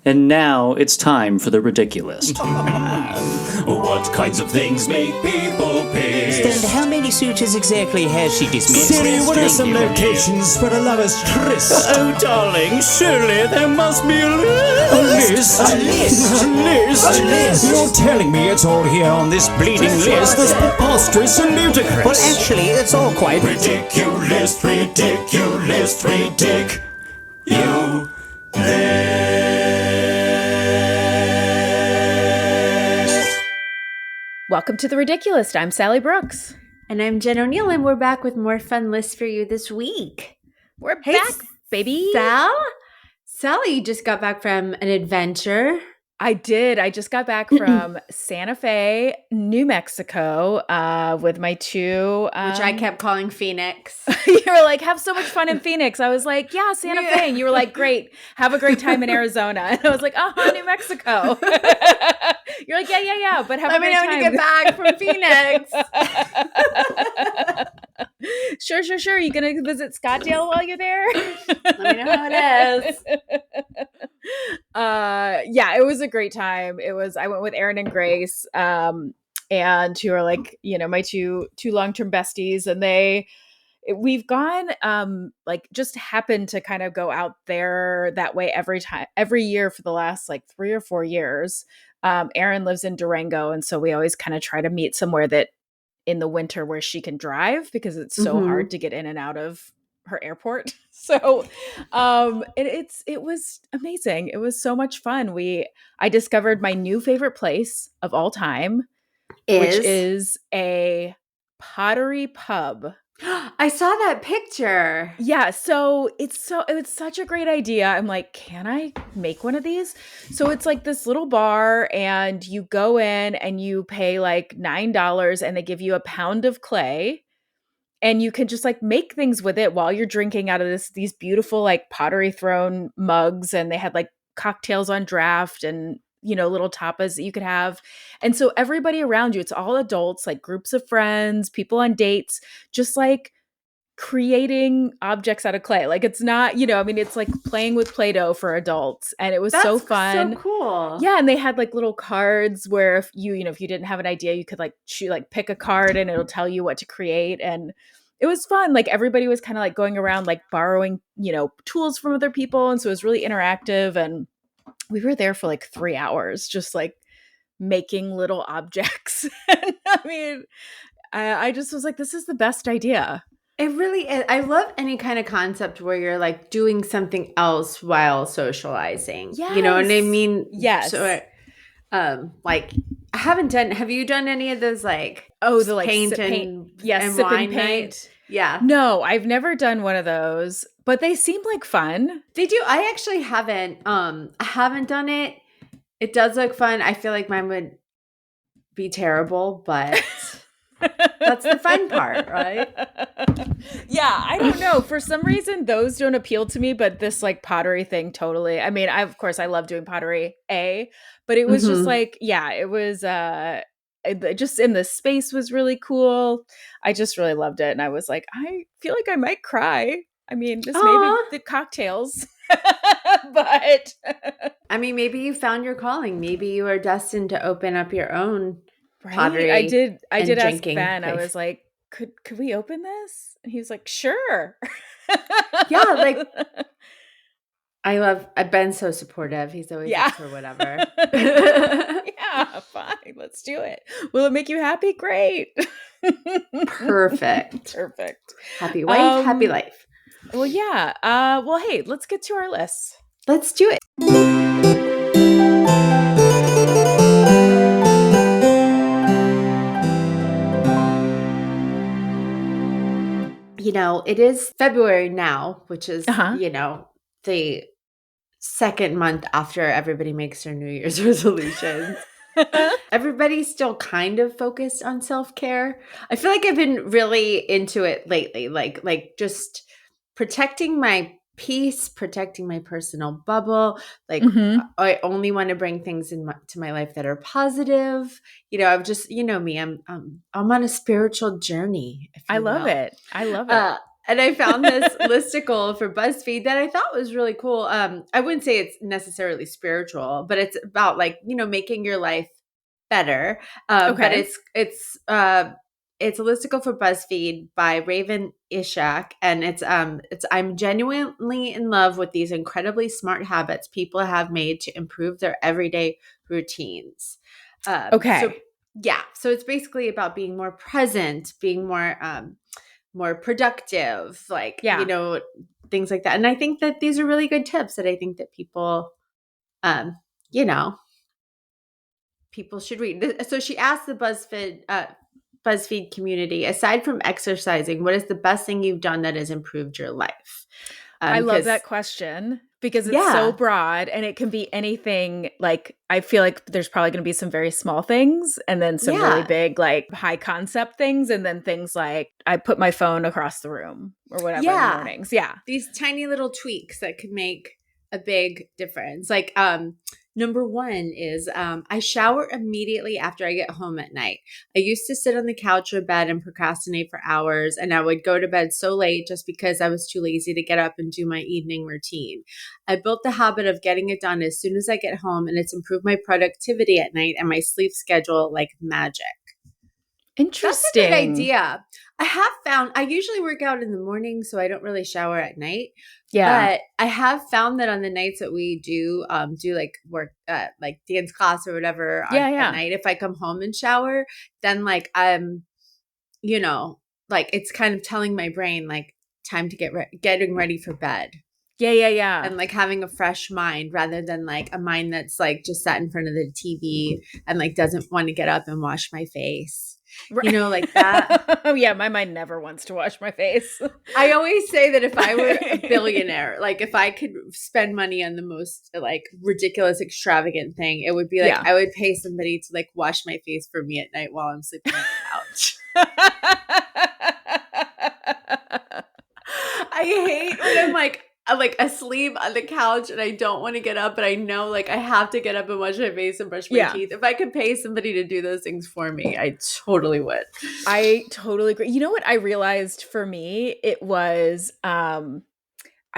And now it's time for the ridiculous. What kinds of things make people piss? And how many suitors exactly has she dismissed? Siri, what are some locations for a lover's tryst? Oh, darling, surely there must be a list. A list? You're telling me it's all here on this bleeding list? That's preposterous and ludicrous. Well, actually, it's all quite Ridiculous, ridiculous, ridiculous. Welcome to The Ridiculous. I'm Sally Brooks. And I'm Jen O'Neill, and we're back with more fun lists for you this week. We're back, baby. Sally, you just got back from an adventure. I did. I just got back from Santa Fe, New Mexico, with my two. Which I kept calling Phoenix. You were like, have so much fun in Phoenix. I was like, yeah, Santa Fe. And you were like, great. Have a great time in Arizona. And I was like, New Mexico. You're like, yeah. But have a great time. Let me know when you get back from Phoenix. Sure. You going to visit Scottsdale while you're there? Let me know how it is. Yeah, it was a great time. I went with Erin and Grace, and who are like, my two long-term besties, and we've gone, just happened to kind of go out there that way every year for the last like 3 or 4 years. Erin lives in Durango, and so we always kind of try to meet somewhere that in the winter where she can drive, because it's so hard to get in and out of her airport. So it was amazing. It was so much fun. I discovered my new favorite place of all time, which is a pottery pub. I saw that picture. Yeah, so it was such a great idea. I'm like, can I make one of these? So it's like this little bar, and you go in and you pay like $9, and they give you a pound of clay. And you can just like make things with it while you're drinking out of these beautiful like pottery throne mugs. And they had like cocktails on draft and, little tapas that you could have. And so everybody around you, it's all adults, like groups of friends, people on dates, just like creating objects out of clay. Like it's not, it's like playing with Play-Doh for adults. And it was so fun. So cool. Yeah. And they had like little cards where if you didn't have an idea, you could pick a card and it'll tell you what to create. And it was fun. Like everybody was kind of like going around, like borrowing, tools from other people. And so it was really interactive. And we were there for like 3 hours, just like making little objects. And I just was like, this is the best idea. It really is. I love any kind of concept where you're like doing something else while socializing. Yes. You know what I mean? Yes. So, have you done any of those like, the like paint sip and paint? Yes, and sip wine and paint. night? Yeah. No, I've never done one of those, but they seem like fun. They do. I actually haven't. I haven't done it. It does look fun. I feel like mine would be terrible, but that's the fun part, right? Yeah, I don't know. For some reason, those don't appeal to me, but this like pottery thing totally. I mean, of course I love doing pottery, but it was just like, it was just in the space was really cool. I just really loved it. And I was like, I feel like I might cry. I mean, this may be the cocktails, but maybe you found your calling. Maybe you are destined to open up your own pottery. I did ask Ben. place. I was like, could we open this? And he was like, sure. Yeah, like Ben's so supportive. He's always up for whatever. Yeah, fine. Let's do it. Will it make you happy? Great. Perfect. Happy wife, happy life. Well, yeah. Hey, let's get to our list. Let's do it. It is February now, which is, the second month after everybody makes their New Year's resolutions. Everybody's still kind of focused on self-care. I feel like I've been really into it lately, like just protecting my peace, protecting my personal bubble. Like I only want to bring things to my life that are positive. I've just, me, I'm on a spiritual journey. I love it. And I found this listicle for BuzzFeed that I thought was really cool. I wouldn't say it's necessarily spiritual, but it's about like, making your life better. But it's a listicle for BuzzFeed by Raven Ishak, and it's I'm genuinely in love with these incredibly smart habits people have made to improve their everyday routines. So it's basically about being more present, being more productive, like, things like that. And I think that these are really good tips that I think that people, people should read. So she asked the BuzzFeed community, aside from exercising, what is the best thing you've done that has improved your life? I love that question because it's so broad and it can be anything. Like, I feel like there's probably going to be some very small things and then some really big, like high concept things. And then things like I put my phone across the room or whatever in the mornings. Yeah. These tiny little tweaks that could make a big difference. Like, number one is I shower immediately after I get home at night. I used to sit on the couch or bed and procrastinate for hours, and I would go to bed so late just because I was too lazy to get up and do my evening routine. I built the habit of getting it done as soon as I get home, and it's improved my productivity at night and my sleep schedule like magic. Interesting. That's a good idea. I have found I usually work out in the morning, so I don't really shower at night. Yeah. But I have found that on the nights that we do like work, like dance class or whatever at night, if I come home and shower, then like like it's kind of telling my brain like time to getting ready for bed. Yeah. And like having a fresh mind rather than like a mind that's like just sat in front of the TV and like doesn't want to get up and wash my face. Right. Like that. Oh yeah, my mind never wants to wash my face. I always say that if I were a billionaire, like if I could spend money on the most like ridiculous, extravagant thing, it would be like I would pay somebody to like wash my face for me at night while I'm sleeping on the couch. I hate when I'm like asleep on the couch and I don't want to get up, but I know like I have to get up and wash my face and brush my teeth. If I could pay somebody to do those things for me, I totally would. I totally agree. You know what I realized for me? It was I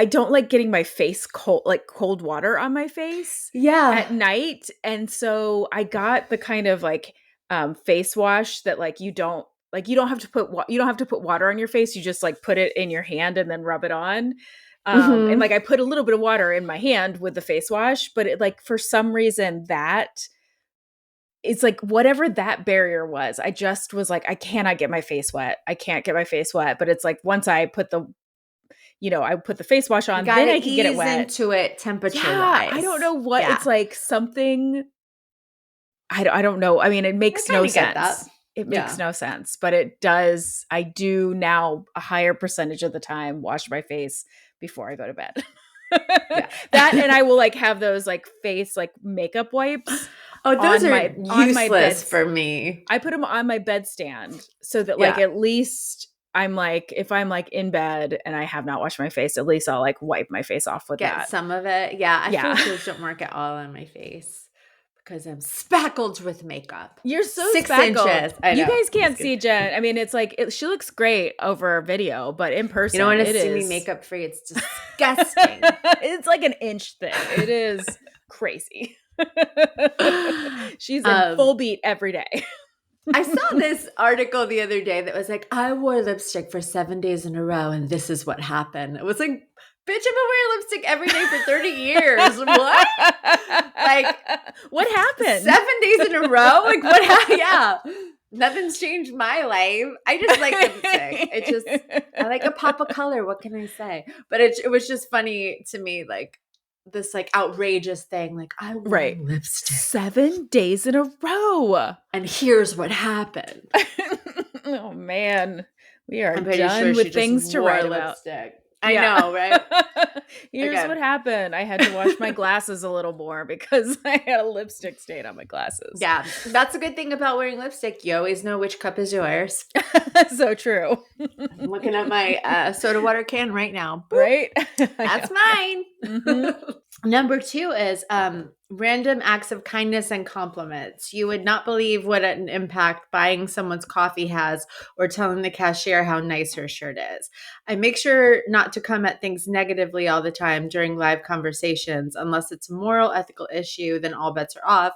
don't like getting my face cold water on my face at night. And so I got the kind of like face wash that like you don't have to put water on your face. You just like put it in your hand and then rub it on. And like I put a little bit of water in my hand with the face wash, but it like for some reason that it's like whatever that barrier was, I just was like, I cannot get my face wet. I can't get my face wet. But it's like once I put the face wash on, then I can get it wet. Into it temperature wise. I don't know what it's like something. I don't know. I mean, it makes no sense. It makes no sense, but it does. I do now a higher percentage of the time wash my face before I go to bed. That and I will like have those like face like makeup wipes. Oh, those are useless for me. I put them on my bedstand so that like at least I'm like if I'm like in bed and I have not washed my face, at least I'll like wipe my face off with that. Some of it. Yeah, I feel like those don't work at all on my face. Because I'm spackled with makeup. You're so 6 spackled. inches. I know. You guys can't see Jen. I mean, it's like she looks great over video, but in person, you don't want to see me makeup free. It's disgusting. It's like an inch thick. It is crazy. She's in full beat every day. I saw this article the other day that was like, I wore lipstick for 7 days in a row, and this is what happened. It was like, bitch, I've been wearing lipstick every day for 30 years. What? Like, what happened? 7 days in a row? Like, what happened? Yeah. Nothing's changed my life. I just like lipstick. I like a pop of color. What can I say? But it was just funny to me, like, this like outrageous thing. Like, I wore lipstick 7 days in a row. And here's what happened. Oh, man. We are done with things to write about. I know, right? Here's what happened. I had to wash my glasses a little more because I had a lipstick stain on my glasses. Yeah, that's a good thing about wearing lipstick. You always know which cup is yours. So true. I'm looking at my soda water can right now. Right? That's mine. Number 2 is random acts of kindness and compliments. You would not believe what an impact buying someone's coffee has, or telling the cashier how nice her shirt is. I make sure not to come at things negatively all the time during live conversations. Unless it's a moral, ethical issue, then all bets are off.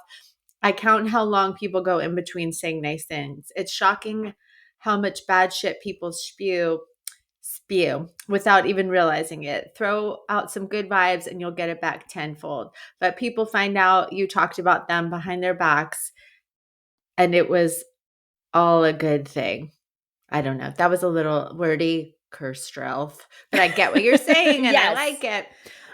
I count how long people go in between saying nice things. It's shocking how much bad shit people spew without even realizing it. Throw out some good vibes and you'll get it back tenfold. But people find out you talked about them behind their backs and it was all a good thing. I don't know. That was a little wordy, curse Strelf, but I get what you're saying and Yes. I like it.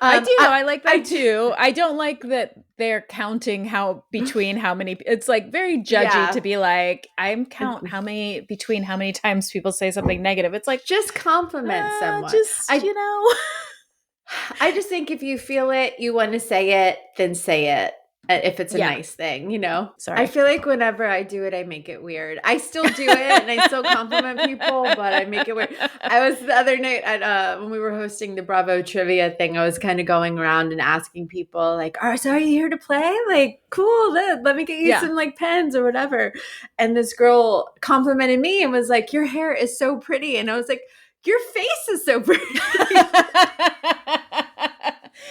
I do. I like that too. I don't like that they're counting between how many. It's like very judgy to be like, I'm count between how many times people say something negative. It's like, just compliment someone. You know. I just think if you feel it, you want to say it, then say it. If it's a nice thing, you know. Sorry. I feel like whenever I do it, I make it weird. I still do it and I still compliment people, but I make it weird. I was the other night at when we were hosting the Bravo trivia thing, I was kind of going around and asking people like, so are you here to play? Like, cool, let me get you some like pens or whatever. And this girl complimented me and was like, your hair is so pretty. And I was like, your face is so pretty.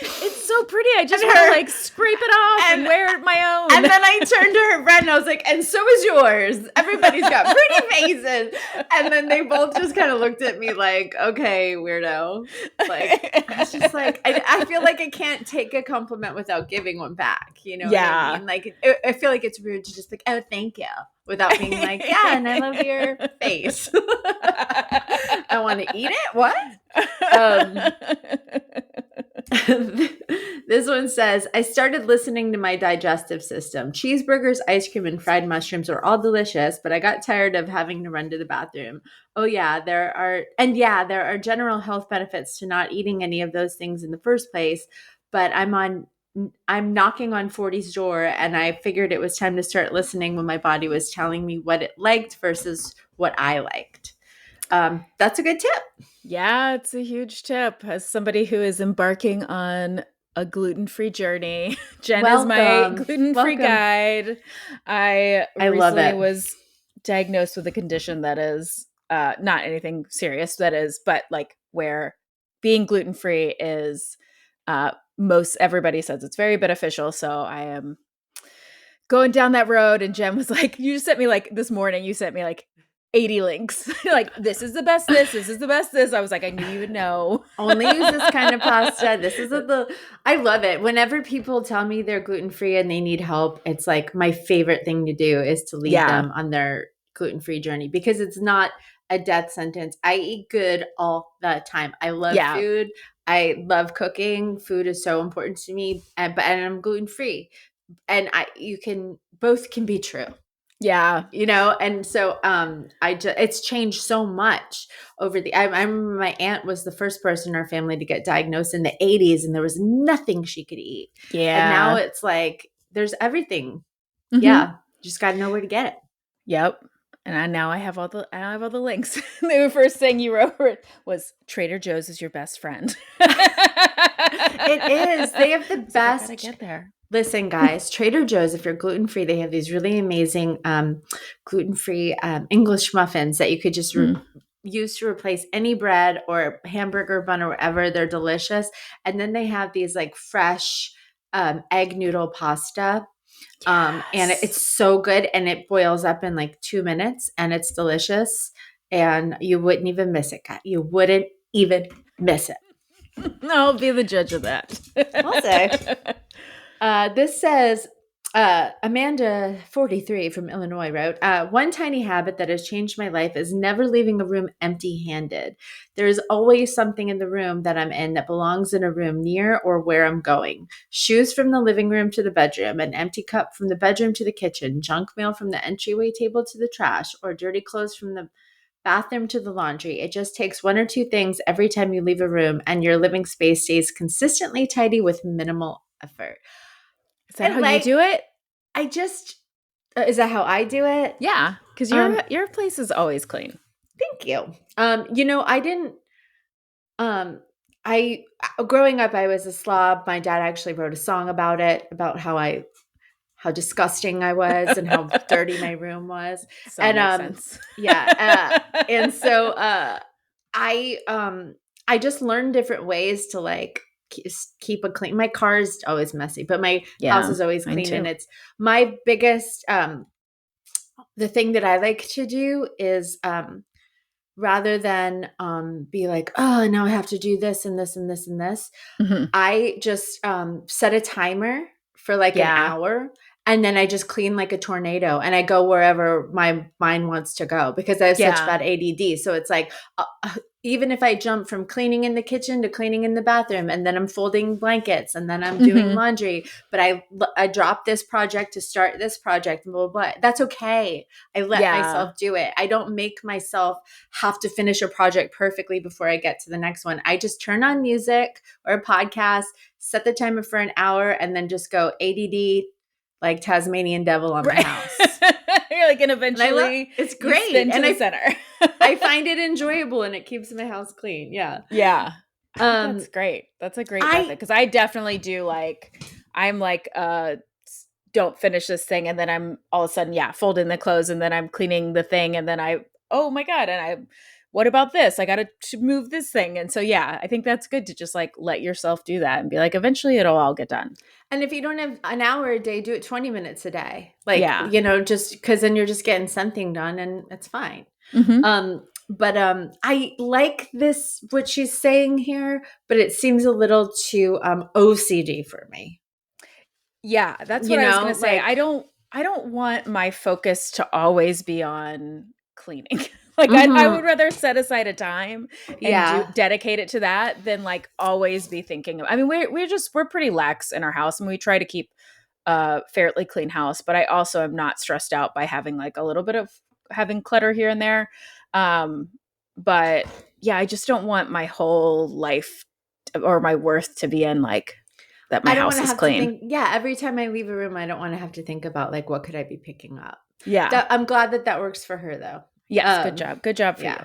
It's so pretty. I just want to like scrape it off and wear it my own. And then I turned to her friend and I was like, and so is yours. Everybody's got pretty faces. And then they both just kind of looked at me like, okay, weirdo. Like, it's just like, I feel like I can't take a compliment without giving one back. You know what I mean? Like, I feel like it's rude to just like, oh, thank you. Without being like, yeah, and I love your face. I want to eat it? What? This one says, I started listening to my digestive system. Cheeseburgers, ice cream, and fried mushrooms are all delicious, but I got tired of having to run to the bathroom. Oh yeah, there are general health benefits to not eating any of those things in the first place, but I'm knocking on 40's door and I figured it was time to start listening when my body was telling me what it liked versus what I liked. That's a good tip. Yeah, it's a huge tip. As somebody who is embarking on a gluten-free journey, Jen is my gluten-free guide. I recently was diagnosed with a condition that is not anything serious, but like where being gluten-free is most everybody says it's very beneficial. So I am going down that road. And Jen was like, you just sent me like this morning, you sent me like 80 links. Like, this is the best this is the best this. I was like, I knew you would know. Only use this kind of pasta. This is I love it. Whenever people tell me they're gluten-free and they need help, it's like my favorite thing to do is to lead them on their gluten-free journey because it's not a death sentence. I eat good all the time. I love food. I love cooking. Food is so important to me, and I'm gluten-free. And both can be true. Yeah. You know, and so it's changed so much over I remember my aunt was the first person in our family to get diagnosed in the 80s and there was nothing she could eat. Yeah. And now it's like there's everything. Mm-hmm. Yeah. Just got to know where to get it. Yep. And I have all the links. The first thing you wrote was Trader Joe's is your best friend. It is. They have the best. I gotta get there. Listen, guys, Trader Joe's, if you're gluten-free, they have these really amazing gluten-free English muffins that you could just use to replace any bread or hamburger bun or whatever. They're delicious. And then they have these like fresh egg noodle pasta. And it's so good. And it boils up in like 2 minutes and it's delicious. And you wouldn't even miss it, Kat. You wouldn't even miss it. I'll be the judge of that. I'll say. This says, Amanda 43 from Illinois wrote, one tiny habit that has changed my life is never leaving a room empty-handed. There is always something in the room that I'm in that belongs in a room near or where I'm going. Shoes from the living room to the bedroom, an empty cup from the bedroom to the kitchen, junk mail from the entryway table to the trash, or dirty clothes from the bathroom to the laundry. It just takes one or two things every time you leave a room and your living space stays consistently tidy with minimal effort. Is that how you do it? Is that how I do it? Yeah, because your place is always clean. Thank you. I didn't. growing up, I was a slob. My dad actually wrote a song about it, about how disgusting I was and how dirty my room was. So And makes sense. and so I just learned different ways to like keep a clean. My car is always messy, but my house is always mine clean. too. And it's my biggest the thing that I like to do is rather than be like, oh, now I have to do this and this and this and this. Mhm. I just set a timer for like an hour, and then I just clean like a tornado, and I go wherever my mind wants to go because I have such bad ADD. So it's like, even if I jump from cleaning in the kitchen to cleaning in the bathroom, and then I'm folding blankets, and then I'm doing laundry, but I drop this project to start this project, blah, blah, blah. That's okay. I let myself do it. I don't make myself have to finish a project perfectly before I get to the next one. I just turn on music or a podcast, set the timer for an hour, and then just go ADD like Tasmanian devil on my house. You're like, and eventually it's great. And the center. I find it enjoyable, and it keeps my house clean. Yeah. Yeah. That's great. That's a great method. Because I definitely do like, I'm like, don't finish this thing. And then I'm all of a sudden, folding the clothes, and then I'm cleaning the thing. And then oh my God. And what about this? I got to move this thing. And so, I think that's good to just like let yourself do that and be like, eventually it'll all get done. And if you don't have an hour a day, do it 20 minutes a day. Like, just because then you're just getting something done, and it's fine. But I like this, what she's saying here, but it seems a little too OCD for me. Yeah, that's what I was going to say. Like, I don't want my focus to always be on cleaning. Like I would rather set aside a time and dedicate it to that than like always be thinking of. I mean, we're pretty lax in our house, and we try to keep a fairly clean house. But I also am not stressed out by having like a little bit of having clutter here and there. But I just don't want my whole life or my worth to be in like that my house is clean. Every time I leave a room, I don't want to have to think about like, what could I be picking up? Yeah. I'm glad that works for her though. Yes. Good job. Good job for you.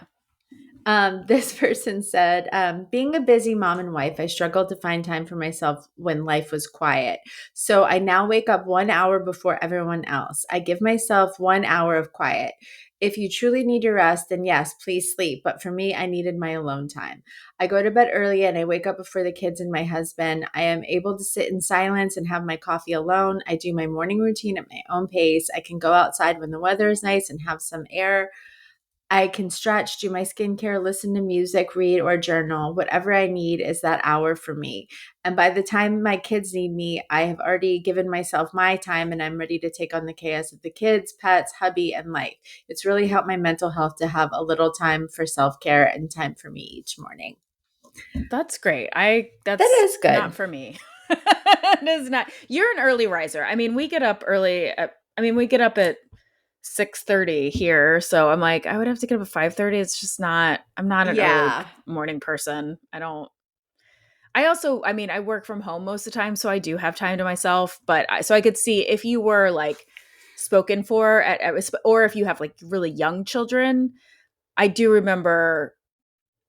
This person said, being a busy mom and wife, I struggled to find time for myself when life was quiet. So I now wake up 1 hour before everyone else. I give myself 1 hour of quiet. If you truly need your rest, then yes, please sleep. But for me, I needed my alone time. I go to bed early and I wake up before the kids and my husband. I am able to sit in silence and have my coffee alone. I do my morning routine at my own pace. I can go outside when the weather is nice and have some air. I can stretch, do my skincare, listen to music, read, or journal. Whatever I need is that hour for me. And by the time my kids need me, I have already given myself my time, and I'm ready to take on the chaos of the kids, pets, hubby, and life. It's really helped my mental health to have a little time for self-care and time for me each morning. That's great. That is good. Not for me. It is not. You're an early riser. I mean, we get up early. We get up at 6:30 here, so I'm like, I would have to get up at 5:30. It's just not. I'm not an early morning person. I also, I work from home most of the time, so I do have time to myself. But so I could see if you were like spoken for or if you have like really young children. I do remember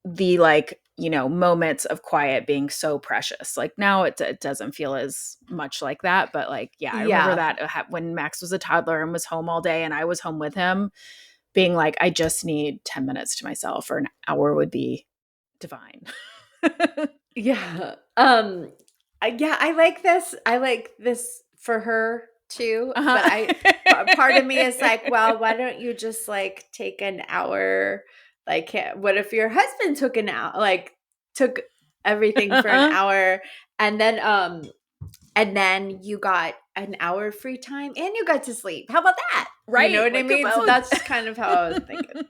the like, moments of quiet being so precious. Like now it doesn't feel as much like that, but like, I remember that when Max was a toddler and was home all day and I was home with him, being like, I just need 10 minutes to myself, or an hour would be divine. I like this. I like this for her too. But part of me is like, well, why don't you just like take an hour? Like, what if your husband took took everything for an hour, and then you got an hour of free time and you got to sleep? How about that? Right. You know what I mean? So that's kind of how I was thinking.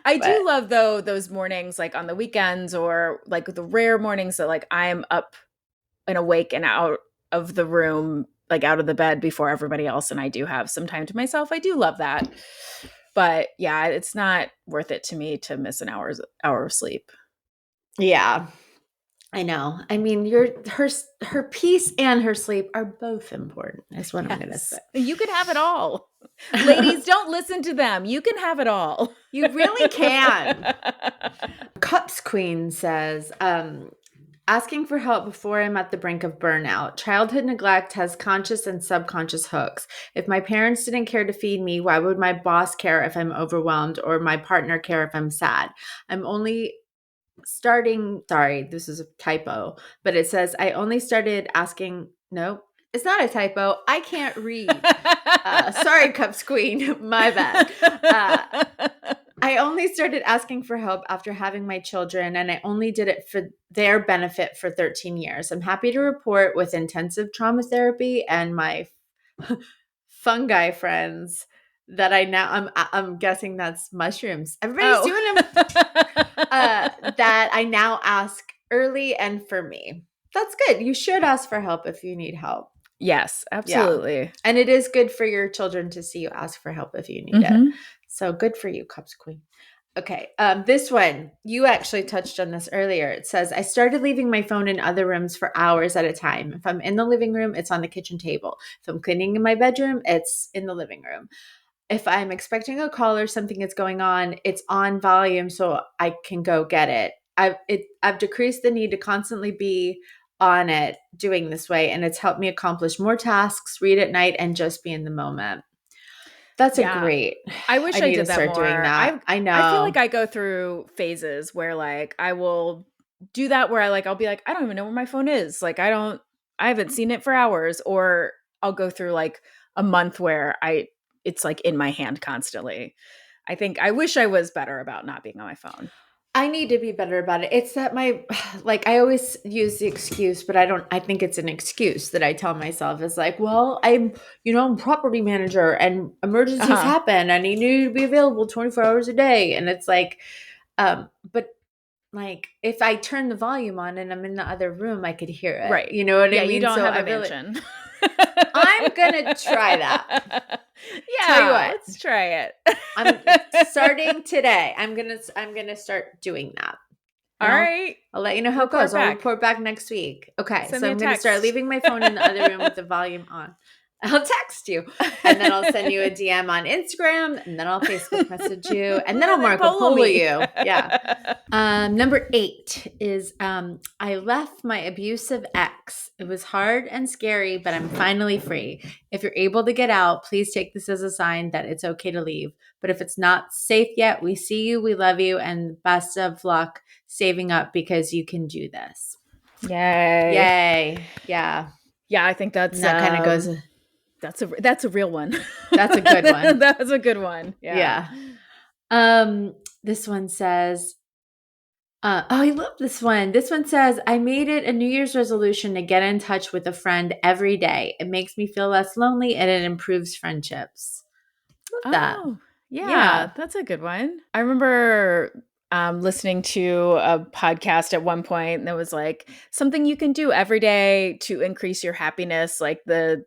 I do love though those mornings, like on the weekends, or like the rare mornings that like I'm up and awake and out of the room, like out of the bed before everybody else, and I do have some time to myself. I do love that. But it's not worth it to me to miss an hour of sleep. Yeah, I know. I mean, her peace and her sleep are both important. That's what I'm going to say. You can have it all. Ladies, don't listen to them. You can have it all. You really can. Cups Queen says, Asking for help before I'm at the brink of burnout. Childhood neglect has conscious and subconscious hooks. If my parents didn't care to feed me, why would my boss care if I'm overwhelmed or my partner care if I'm sad? I'm only starting, sorry, this is a typo, but it says I only started asking, no, it's not a typo. I can't read. Sorry, Cups Queen, my bad. I only started asking for help after having my children, and I only did it for their benefit for 13 years. I'm happy to report with intensive trauma therapy and my fungi friends that I'm guessing that's mushrooms. Everybody's doing them. That I now ask early and for me. That's good. You should ask for help if you need help. Yes, absolutely. Yeah. And it is good for your children to see you ask for help if you need it. So good for you, Cups Queen. Okay. This one, you actually touched on this earlier. It says, I started leaving my phone in other rooms for hours at a time. If I'm in the living room, it's on the kitchen table. If I'm cleaning in my bedroom, it's in the living room. If I'm expecting a call or something is going on, it's on volume so I can go get it. I've decreased the need to constantly be on it doing this way, and it's helped me accomplish more tasks, read at night, and just be in the moment. That's a great. I wish I need did to that start more. doing that. I know. I feel like I go through phases where like I will do that where I'll be like, I don't even know where my phone is. Like I haven't seen it for hours, or I'll go through like a month where it's like in my hand constantly. I wish I was better about not being on my phone. I need to be better about it. It's that I always use the excuse, but I think it's an excuse that I tell myself is like, well, I'm property manager and emergencies happen and you need to be available 24 hours a day. And it's like, but like if I turn the volume on and I'm in the other room, I could hear it. Right. You know what I mean? You don't have a mansion. I'm going to try that. Yeah. Tell you what. Let's try it. I'm starting today. I'm gonna start doing that. All right. I'll let you know how it goes. I'll report back next week. Okay. So I'm gonna start leaving my phone in the other room with the volume on. I'll text you, and then I'll send you a DM on Instagram, and then I'll Facebook message you, and then I'll Marco Polo you. Yeah. Number 8 is I left my abusive ex. It was hard and scary, but I'm finally free. If you're able to get out, please take this as a sign that it's okay to leave. But if it's not safe yet, we see you, we love you, and best of luck saving up because you can do this. Yay. Yeah. Yeah, I think that kind of goes. That's a real one. That's a good one. That's a good one. Yeah. This one says, I love this one. This one says, I made it a New Year's resolution to get in touch with a friend every day. It makes me feel less lonely and it improves friendships. Love that. Yeah, that's a good one. I remember listening to a podcast at one point that was like something you can do every day to increase your happiness, like for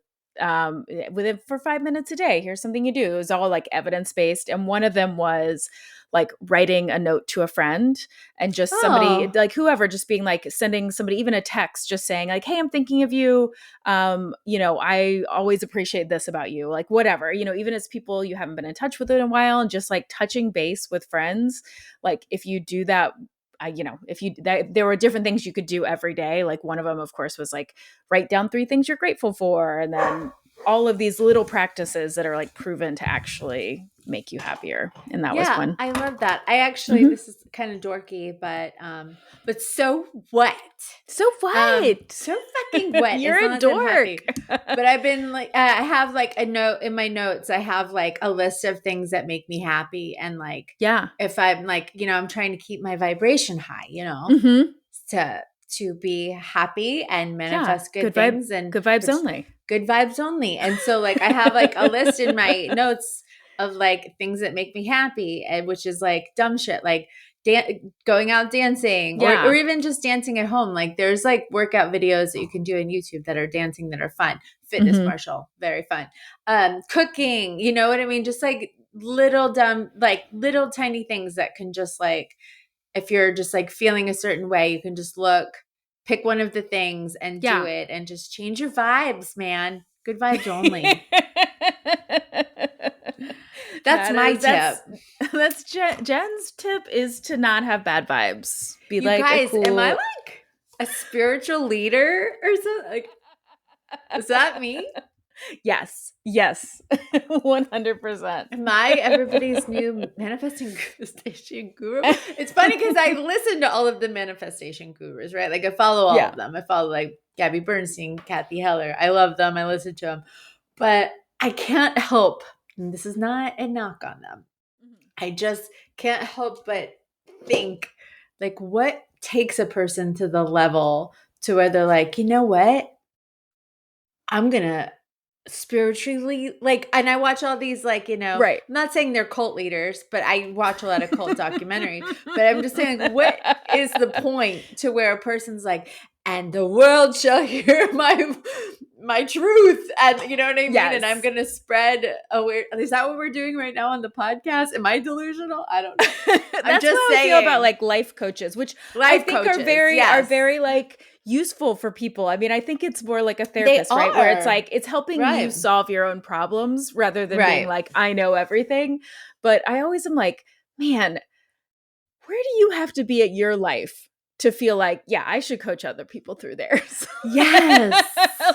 5 minutes a day. Here's something you do. It was all like evidence-based. And one of them was like writing a note to a friend and just somebody like whoever, just being like sending somebody even a text, just saying like, hey, I'm thinking of you. I always appreciate this about you, like whatever, even as people you haven't been in touch with in a while, and just like touching base with friends. Like if you do that, there were different things you could do every day. Like one of them, of course, was like write down 3 things you're grateful for. And then all of these little practices that are like proven to actually make you happier. And that was one. I love that. I actually, this is kind of dorky, but so what? So what? So fucking what? You're a dork. But I've been like, I have like a note in my notes. I have like a list of things that make me happy. And like, if I'm like, I'm trying to keep my vibration high, to be happy and manifest good things and good vibes only. Good vibes only. And so like, I have like a list in my notes of like things that make me happy, and which is like dumb shit, like going out dancing or even just dancing at home. Like there's like workout videos that you can do on YouTube that are dancing that are fun. Fitness Marshall, very fun. Cooking, you know what I mean? Just like little tiny things that can just like, if you're just like feeling a certain way, you can just pick one of the things and do it and just change your vibes, man. Good vibes only. That's my tip. That's Jen's tip, is to not have bad vibes. Be you like, guys, cool... am I like A spiritual leader or something? Like, is that me? Yes. 100%. Am I everybody's new manifestation guru? It's funny because I listen to all of the manifestation gurus, right? Like I follow all of them. I follow like Gabby Bernstein, Kathy Heller. I love them. I listen to them. But I can't help, and this is not a knock on them. I just can't help but think like what takes a person to the level to where they're like, you know what? I'm going to spiritually like, and I watch all these like, Right. I'm not saying they're cult leaders, but I watch a lot of cult documentary, but I'm just saying like, what is the point to where a person's like, and the world shall hear my truth, and you know what I mean? Yes. And I'm going to spread aware. Is that what we're doing right now on the podcast? Am I delusional? I don't know. That's just how I feel saying. about like life coaches, which I Life think coaches, are very yes. like useful for people. I mean, I think it's more like a therapist, right? Where it's are. like it's helping you Right. solve your own problems rather than being Right. like, I know everything. But I always am like, man, where do you have to be at your life to feel like, yeah, I should coach other people through theirs? Yes.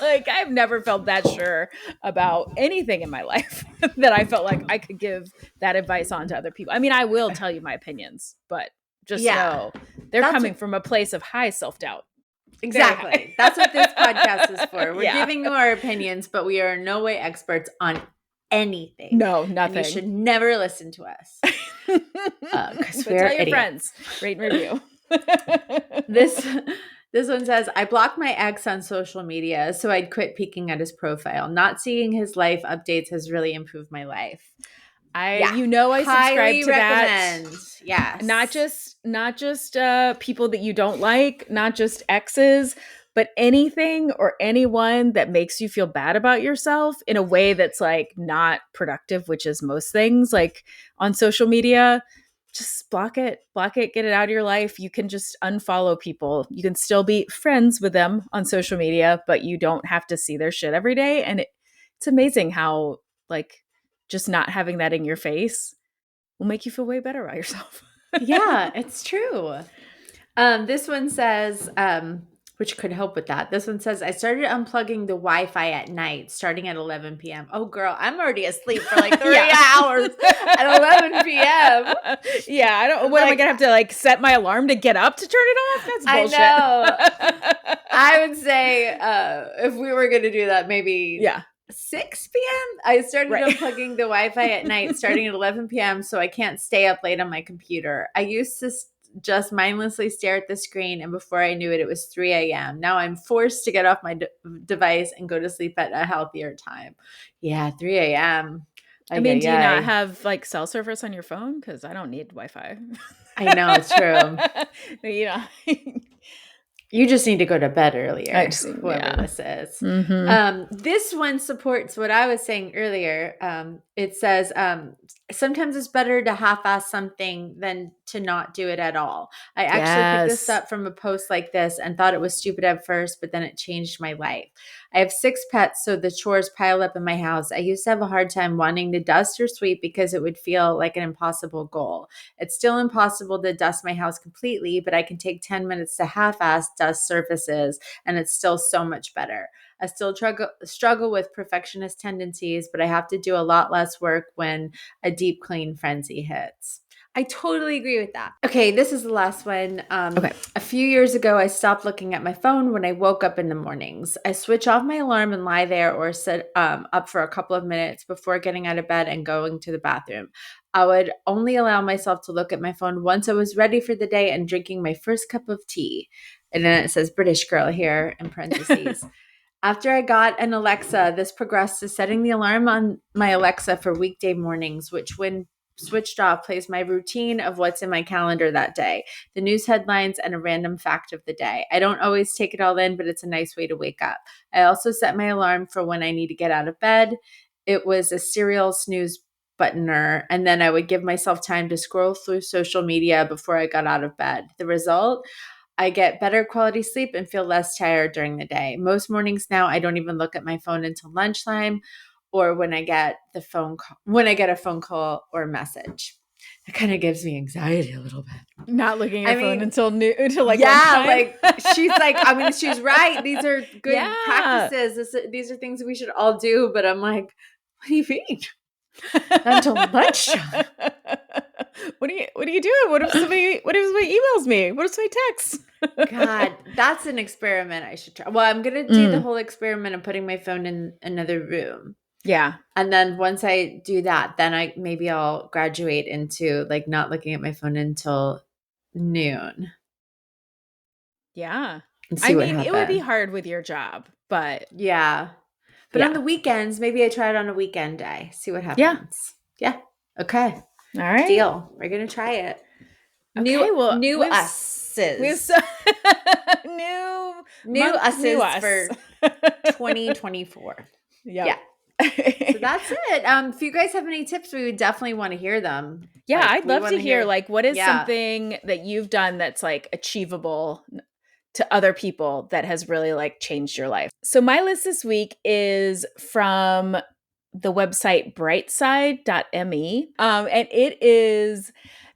Like I've never felt that sure about anything in my life that I felt like I could give that advice on to other people. I mean, I will tell you my opinions, but just know they're coming from a place of high self-doubt. Exactly. That's what this podcast is for. We're giving you our opinions, but we are in no way experts on anything. No, nothing. And you should never listen to us. Because we're tell your idiots. friends. Rate and review. This one says, I blocked my ex on social media so I'd quit peeking at his profile. Not seeing his life updates has really improved my life. I subscribe to recommend. that. Yes. Not just people that you don't like, not just exes, but anything or anyone that makes you feel bad about yourself in a way that's like not productive, which is most things like on social media. Just block it, get it out of your life. You can just unfollow people. You can still be friends with them on social media, but you don't have to see their shit every day. And it's amazing how like just not having that in your face will make you feel way better about yourself. Yeah, it's true. This one says, which could help with that. This one says, I started unplugging the Wi-Fi at night, starting at 11 p.m. Oh, girl, I'm already asleep for like 3 hours at 11 p.m. Yeah, I don't. What am I gonna have to like set my alarm to get up to turn it off? That's bullshit. I know. I would say if we were gonna do that, maybe 6 p.m. I started unplugging the Wi-Fi at night, starting at 11 p.m. so I can't stay up late on my computer. I used to just mindlessly stare at the screen, and before I knew it, it was 3 a.m. Now I'm forced to get off my device and go to sleep at a healthier time. Yeah, 3 a.m. I mean, do you not have like cell service on your phone? Because I don't need Wi-Fi. I know, it's true. You know. You just need to go to bed earlier, whoever this is. Mm-hmm. This one supports what I was saying earlier. It says, sometimes it's better to half-ass something than to not do it at all. I actually picked this up from a post like this and thought it was stupid at first, but then it changed my life. I have 6 pets, so the chores pile up in my house. I used to have a hard time wanting to dust or sweep because it would feel like an impossible goal. It's still impossible to dust my house completely, but I can take 10 minutes to half-ass dust surfaces, and it's still so much better. I still struggle with perfectionist tendencies, but I have to do a lot less work when a deep clean frenzy hits. I totally agree with that. Okay, this is the last one. A few years ago, I stopped looking at my phone when I woke up in the mornings. I switch off my alarm and lie there or sit up for a couple of minutes before getting out of bed and going to the bathroom. I would only allow myself to look at my phone once I was ready for the day and drinking my first cup of tea. And then it says British girl here in parentheses. After I got an Alexa, this progressed to setting the alarm on my Alexa for weekday mornings, which when switched off plays my routine of what's in my calendar that day, the news headlines, and a random fact of the day. I don't always take it all in, but it's a nice way to wake up. I also set my alarm for when I need to get out of bed. It was a serial snooze buttoner, and then I would give myself time to scroll through social media before I got out of bed. The result? I get better quality sleep and feel less tired during the day. Most mornings now, I don't even look at my phone until lunchtime or when I get a phone call or message. it kind of gives me anxiety a little bit. Not looking at your phone mean, until noon, until like yeah, lunchtime. like she's like, I mean, she's right. These are good Yeah. practices. These are things we should all do. But I'm like, what do you mean? Until lunchtime. What are you doing? What if somebody emails me? What if somebody texts? God, that's an experiment I should try. Well, I'm gonna do the whole experiment of putting my phone in another room. Yeah. And then once I do that, then I'll graduate into like not looking at my phone until noon. Yeah. And see what happens. It would be hard with your job, but yeah. But on the weekends, maybe I try it on a weekend day. See what happens. Yeah. Okay. All right. Deal. We're gonna try it. Okay, new us's. New us's for 2024. Yep. Yeah. So that's it. If you guys have any tips, we would definitely want to hear them. Yeah, Like, I'd love to hear like what is Yeah. something that you've done that's like achievable to other people that has really like changed your life. So my list this week is from the website brightside.me. And it is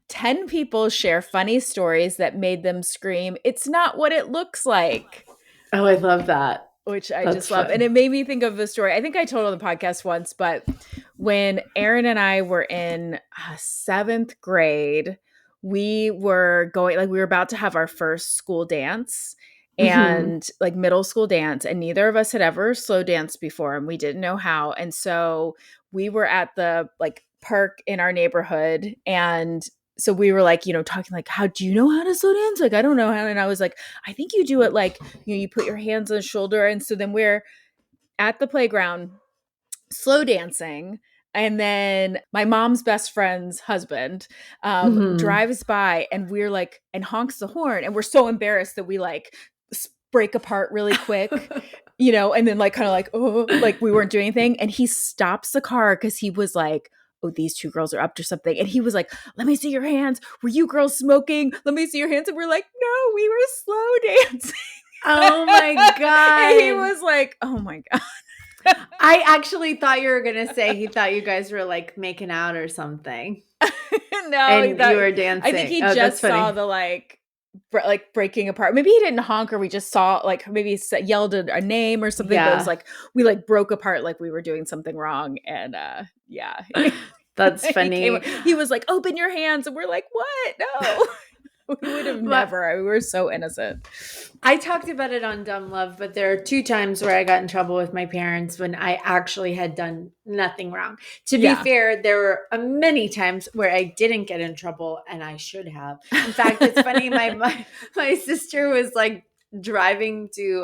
10 people share funny stories that made them scream, "It's not what it looks like." Oh, I love that. Which I That's just love. fun. And it made me think of the story. I think I told on the podcast once, but when Aaron and I were in 7th grade, we were about to have our first school dance and like middle school dance. And neither of us had ever slow danced before and we didn't know how. And so we were at the like park in our neighborhood and so we were like, talking like, how do you know how to slow dance? Like, I don't know how. And I was like, I think you do it like, you put your hands on the shoulder. And so then we're at the playground slow dancing. And then my mom's best friend's husband drives by and we're like, and honks the horn. And we're so embarrassed that we like break apart really quick, and then like kind of like, oh, like we weren't doing anything. And he stops the car because he was like, oh, these two girls are up to something. And he was like, let me see your hands. Were you girls smoking? Let me see your hands. And we're like, no, we were slow dancing. Oh my God. And he was like, oh my God. I actually thought you were going to say he thought you guys were like making out or something. No, and you were dancing. I think he just saw the like breaking apart. Maybe he didn't honk or we just saw like maybe yelled a name or something. But it was like we like broke apart like we were doing something wrong. And yeah. That's funny. He was like, open your hands. And we're like, what? No. We would have never. We were so innocent. I talked about it on Dumb Love, but there are 2 times where I got in trouble with my parents when I actually had done nothing wrong. To be fair, there were many times where I didn't get in trouble and I should have. In fact, it's funny. My sister was like driving to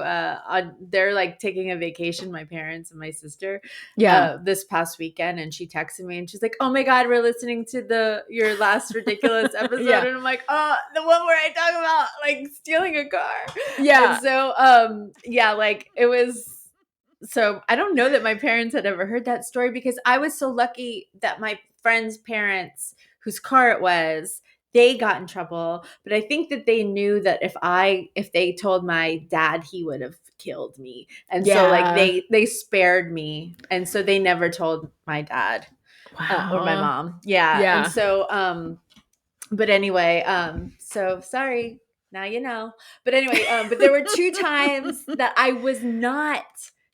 they're like taking a vacation, my parents and my sister, this past weekend, and she texted me and she's like, oh my God, we're listening to your last ridiculous episode. And I'm like, oh, the one where I talk about like stealing a car. And so like it was. So I don't know that my parents had ever heard that story because I was so lucky that my friend's parents, whose car it was, they got in trouble, but I think that they knew that if they told my dad, he would have killed me. And so like they spared me. And so they never told my dad or my mom. Yeah. And so, but anyway, so sorry, now you know. But anyway, but there were 2 times that I was not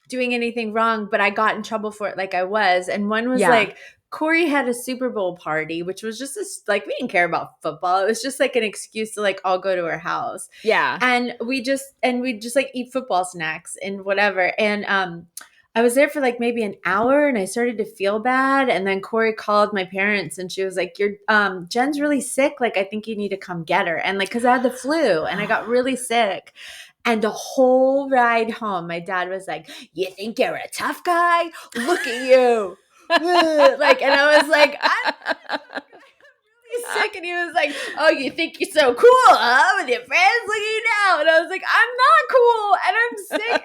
doing anything wrong, but I got in trouble for it like I was. And one was like, Corey had a Super Bowl party, which was just like, we didn't care about football. It was just like an excuse to like all go to her house. Yeah. And we just like eat football snacks and whatever. And I was there for like maybe an hour and I started to feel bad. And then Corey called my parents and she was like, Jen's really sick. Like, I think you need to come get her. And like, cause I had the flu and I got really sick. And the whole ride home, my dad was like, you think you're a tough guy? Look at you. Like, and I was like, I'm really sick. And he was like, oh, you think you're so cool, huh? With your friends, look at you now. And I was like, I'm not cool. And I'm sick.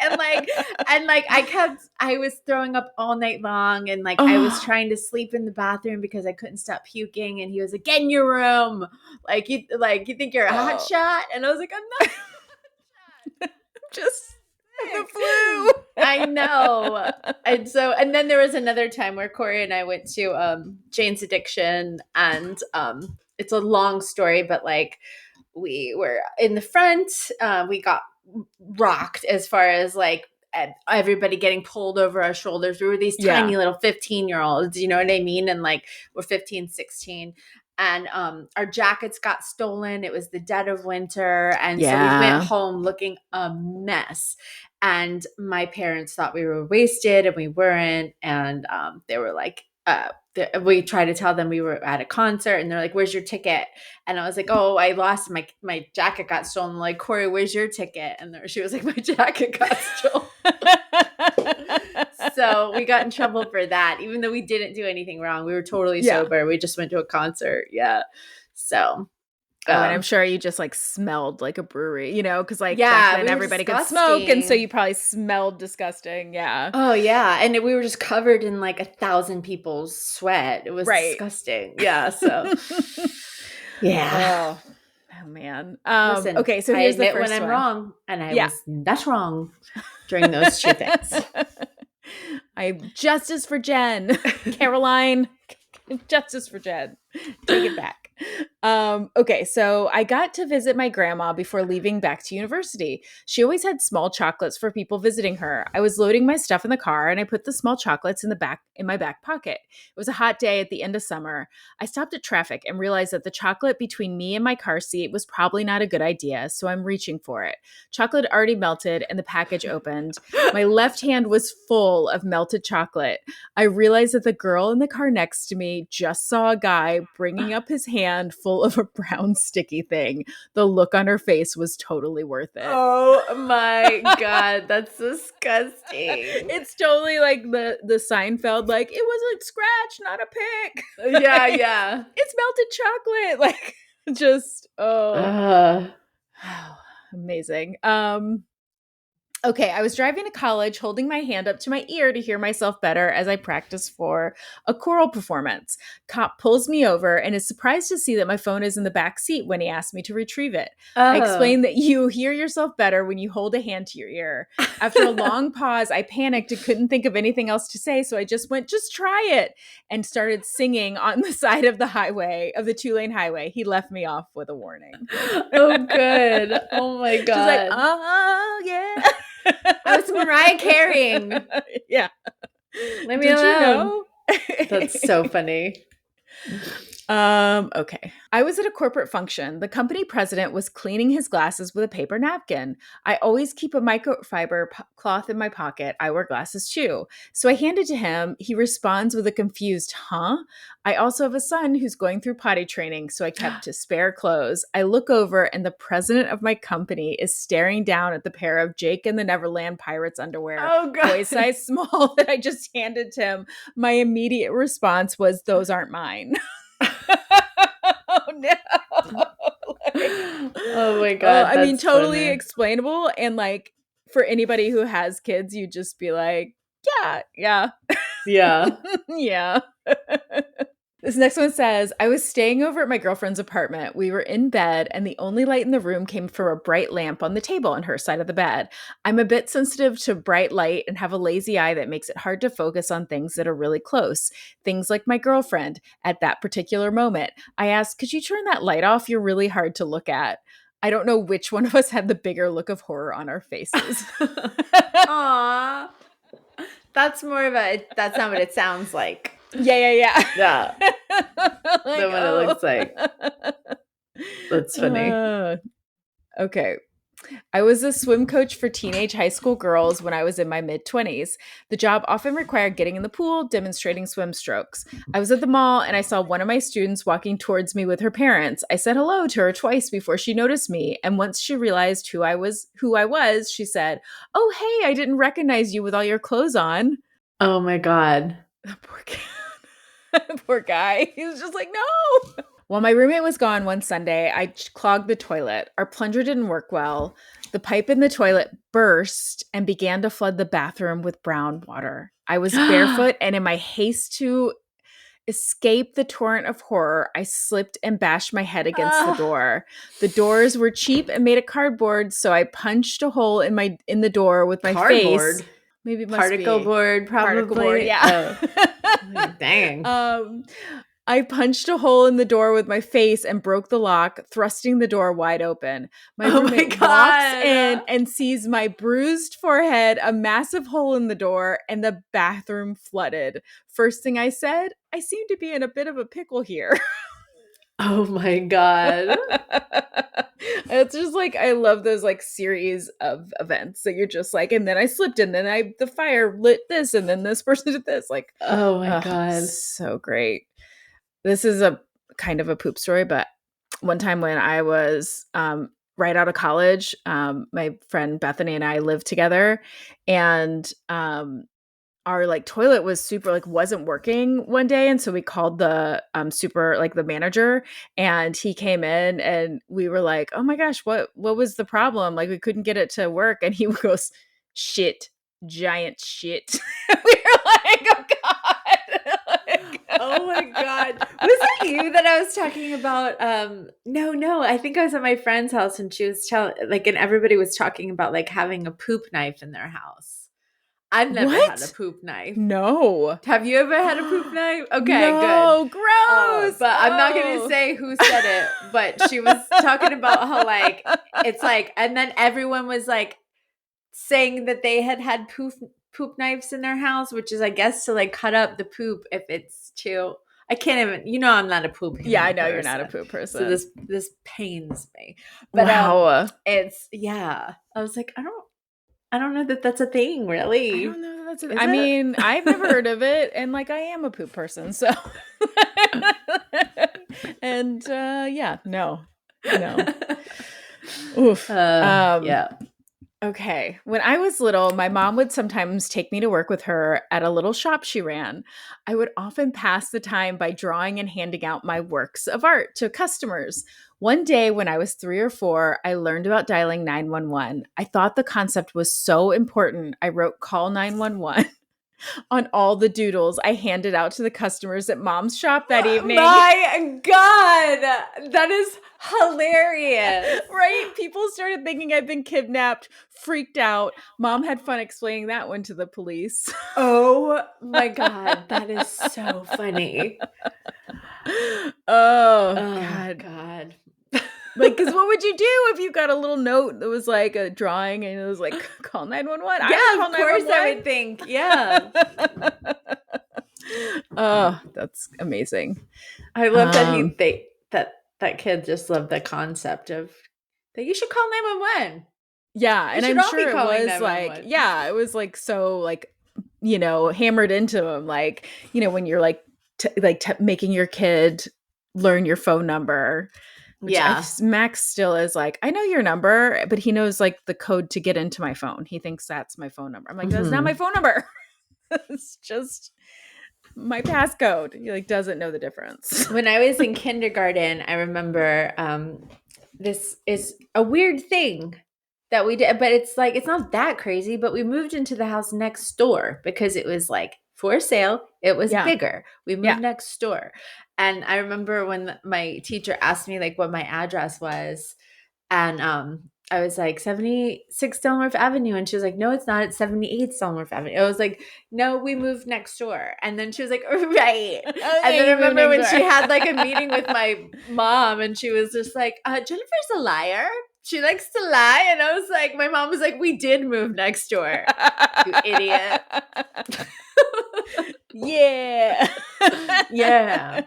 And I was throwing up all night long. And like, I was trying to sleep in the bathroom because I couldn't stop puking. And he was like, get in your room. Like, you think you're a hot shot? And I was like, I'm not. Just The flu. I know. And then there was another time where Corey and I went to Jane's Addiction, and it's a long story, but like we were in the front, we got rocked as far as like everybody getting pulled over our shoulders. We were these tiny little 15-year-olds, you know what I mean? And like we're 15, 16. And our jackets got stolen. It was the dead of winter. And so we went home looking a mess. And my parents thought we were wasted, and we weren't. And they were like, we tried to tell them we were at a concert, and they're like, "Where's your ticket?" And I was like, "Oh, I lost my jacket got stolen." I'm like, "Corey, where's your ticket?" And she was like, "My jacket got stolen." So we got in trouble for that, even though we didn't do anything wrong. We were totally sober. We just went to a concert. Yeah. So. And I'm sure you just like smelled like a brewery, you know, because like back then everybody could smoke, and so you probably smelled disgusting. Yeah. Oh yeah, and we were just covered in like 1,000 people's sweat. It was disgusting. Yeah. So. Yeah. Oh man. Listen, okay, so I here's the admit first when I'm one. wrong, and I was not wrong during those two things. I justice for Jen, Caroline. Justice for Jen. Take it back. Okay, so I got to visit my grandma before leaving back to university. She always had small chocolates for people visiting her. I was loading my stuff in the car, and I put the small chocolates in my back pocket. It was a hot day at the end of summer. I stopped at traffic and realized that the chocolate between me and my car seat was probably not a good idea, so I'm reaching for it. Chocolate already melted, and the package opened. My left hand was full of melted chocolate. I realized that the girl in the car next to me just saw a guy bringing up his hand full of a brown sticky thing. The look on her face was totally worth it. Oh my God, that's disgusting. It's totally like the Seinfeld, like, it was a scratch, not a pick. Yeah. It's melted chocolate. Like, just, amazing. Okay, I was driving to college holding my hand up to my ear to hear myself better as I practiced for a choral performance. Cop pulls me over and is surprised to see that my phone is in the back seat when he asked me to retrieve it. I explained that you hear yourself better when you hold a hand to your ear. After a long pause, I panicked and couldn't think of anything else to say, so I just went, "Just try it," and started singing on the side of the highway, of the 2-lane highway. He left me off with a warning. Oh, good. Oh my God. She's like, "Oh, yeah." I was Mariah carrying. Yeah. Let me alone. You know? That's so funny. Okay. I was at a corporate function. The company president was cleaning his glasses with a paper napkin. I always keep a microfiber cloth in my pocket. I wear glasses too. So I hand it to him. He responds with a confused, "Huh?" I also have a son who's going through potty training, so I kept his spare clothes. I look over and the president of my company is staring down at the pair of Jake and the Neverland Pirates underwear. Oh, God. Boy size small that I just handed to him. My immediate response was, "Those aren't mine." Oh no. Oh my God. I mean, totally funny. explainable. And like, for anybody who has kids, you just be like, yeah. Yeah. This next one says, I was staying over at my girlfriend's apartment. We were in bed, and the only light in the room came from a bright lamp on the table on her side of the bed. I'm a bit sensitive to bright light and have a lazy eye that makes it hard to focus on things that are really close. Things like my girlfriend at that particular moment. I asked, "Could you turn that light off? You're really hard to look at." I don't know which one of us had the bigger look of horror on our faces. Aw. That's more of that's not what it sounds like. Yeah. Like, than what it looks like. That's funny. Okay. I was a swim coach for teenage high school girls when I was in my mid-20s. The job often required getting in the pool, demonstrating swim strokes. I was at the mall and I saw one of my students walking towards me with her parents. I said hello to her twice before she noticed me, and once she realized who I was, she said, "Oh, hey, I didn't recognize you with all your clothes on." Oh my God. Poor kid. Poor guy. He was just like, "No." While my roommate was gone one Sunday, I clogged the toilet. Our plunger didn't work well. The pipe in the toilet burst and began to flood the bathroom with brown water. I was barefoot, and in my haste to escape the torrent of horror, I slipped and bashed my head against the door. The doors were cheap and made of cardboard, so I punched a hole in the door with my face. Maybe it must particle be board, probably. particle board, yeah. Dang. I punched a hole in the door with my face and broke the lock, thrusting the door wide open. My roommate walks in and sees my bruised forehead, a massive hole in the door, and the bathroom flooded. First thing I said, I seem to be in a bit of a pickle here. Oh my God. It's just like, I love those like series of events that you're just like, and then I slipped, and then the fire lit this, and then this person did this. Like, oh my God. So great. This is a kind of a poop story, but one time when I was right out of college, my friend Bethany and I lived together, and our like toilet was super like wasn't working one day, and so we called the the manager, and he came in, and we were like, oh my gosh, what was the problem? Like, we couldn't get it to work, and he goes, shit, giant shit. We were like, oh God. Oh my God. Was it you that I was talking about? No, I think I was at my friend's house, and she was telling, like, and everybody was talking about like having a poop knife in their house. I've never had a poop knife. No. Have you ever had a poop knife? Okay, no, good. Gross. But I'm not going to say who said it, but she was talking about how like, it's like, and then everyone was like saying that they had poop knives in their house, which is, I guess, to like cut up the poop if it's too. I can't even. I'm not a poop. Yeah, I know person. You're not a poop person. So this pains me. But wow, it's I was like, I don't know that that's a thing, really. I don't know that that's a thing. I mean, I've never heard of it, and like, I am a poop person, so. And no. Oof. Yeah. Okay. When I was little, my mom would sometimes take me to work with her at a little shop she ran. I would often pass the time by drawing and handing out my works of art to customers. One day when I was 3 or 4, I learned about dialing 911. I thought the concept was so important, I wrote call 911 on all the doodles I handed out to the customers at Mom's shop that evening. My God, that is hilarious. Right? People started thinking I'd been kidnapped, freaked out. Mom had fun explaining that one to the police. Oh my God, that is so funny. Oh God. Like, because what would you do if you got a little note that was like a drawing and it was like, call 911? Yeah, of course I would think. Yeah. Oh, that's amazing. I love that that kid just loved the concept of that you should call 911. Yeah, and I'm sure it was like, it was like so like, hammered into him, like, when you're like making your kid learn your phone number. Max still is like, I know your number, but he knows like the code to get into my phone. He thinks that's my phone number. I'm like, that's not my phone number. It's just my passcode. He like doesn't know the difference. When I was in kindergarten, I remember this is a weird thing that we did, but it's like, it's not that crazy, but we moved into the house next door because it was like for sale. It was bigger. We moved next door. And I remember when my teacher asked me like what my address was, and I was like 76 Delmorph Avenue, and she was like, no, it's not. It's 78 Delmorph Avenue. I was like, no, we moved next door. And then she was like, right. And then I remember when she had like a meeting with my mom, and she was just like, Jennifer's a liar. She likes to lie. And I was like, my mom was like, we did move next door. You idiot. Yeah. Yeah.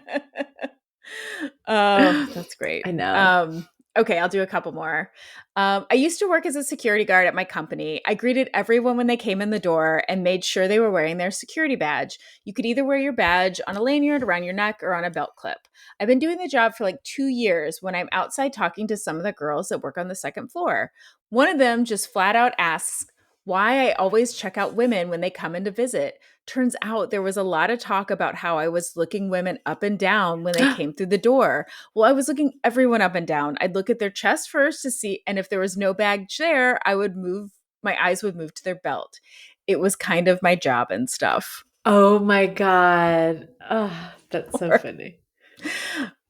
Oh, that's great. I know. Okay, I'll do a couple more. I used to work as a security guard at my company. I greeted everyone when they came in the door and made sure they were wearing their security badge. You could either wear your badge on a lanyard around your neck or on a belt clip. I've been doing the job for like 2 years when I'm outside talking to some of the girls that work on the second floor. One of them just flat out asks why I always check out women when they come in to visit. Turns out there was a lot of talk about how I was looking women up and down when they came through the door. Well, I was looking everyone up and down. I'd look at their chest first to see, and if there was no badge there, my eyes would move to their belt. It was kind of my job and stuff. Oh my God. Oh, That's so funny.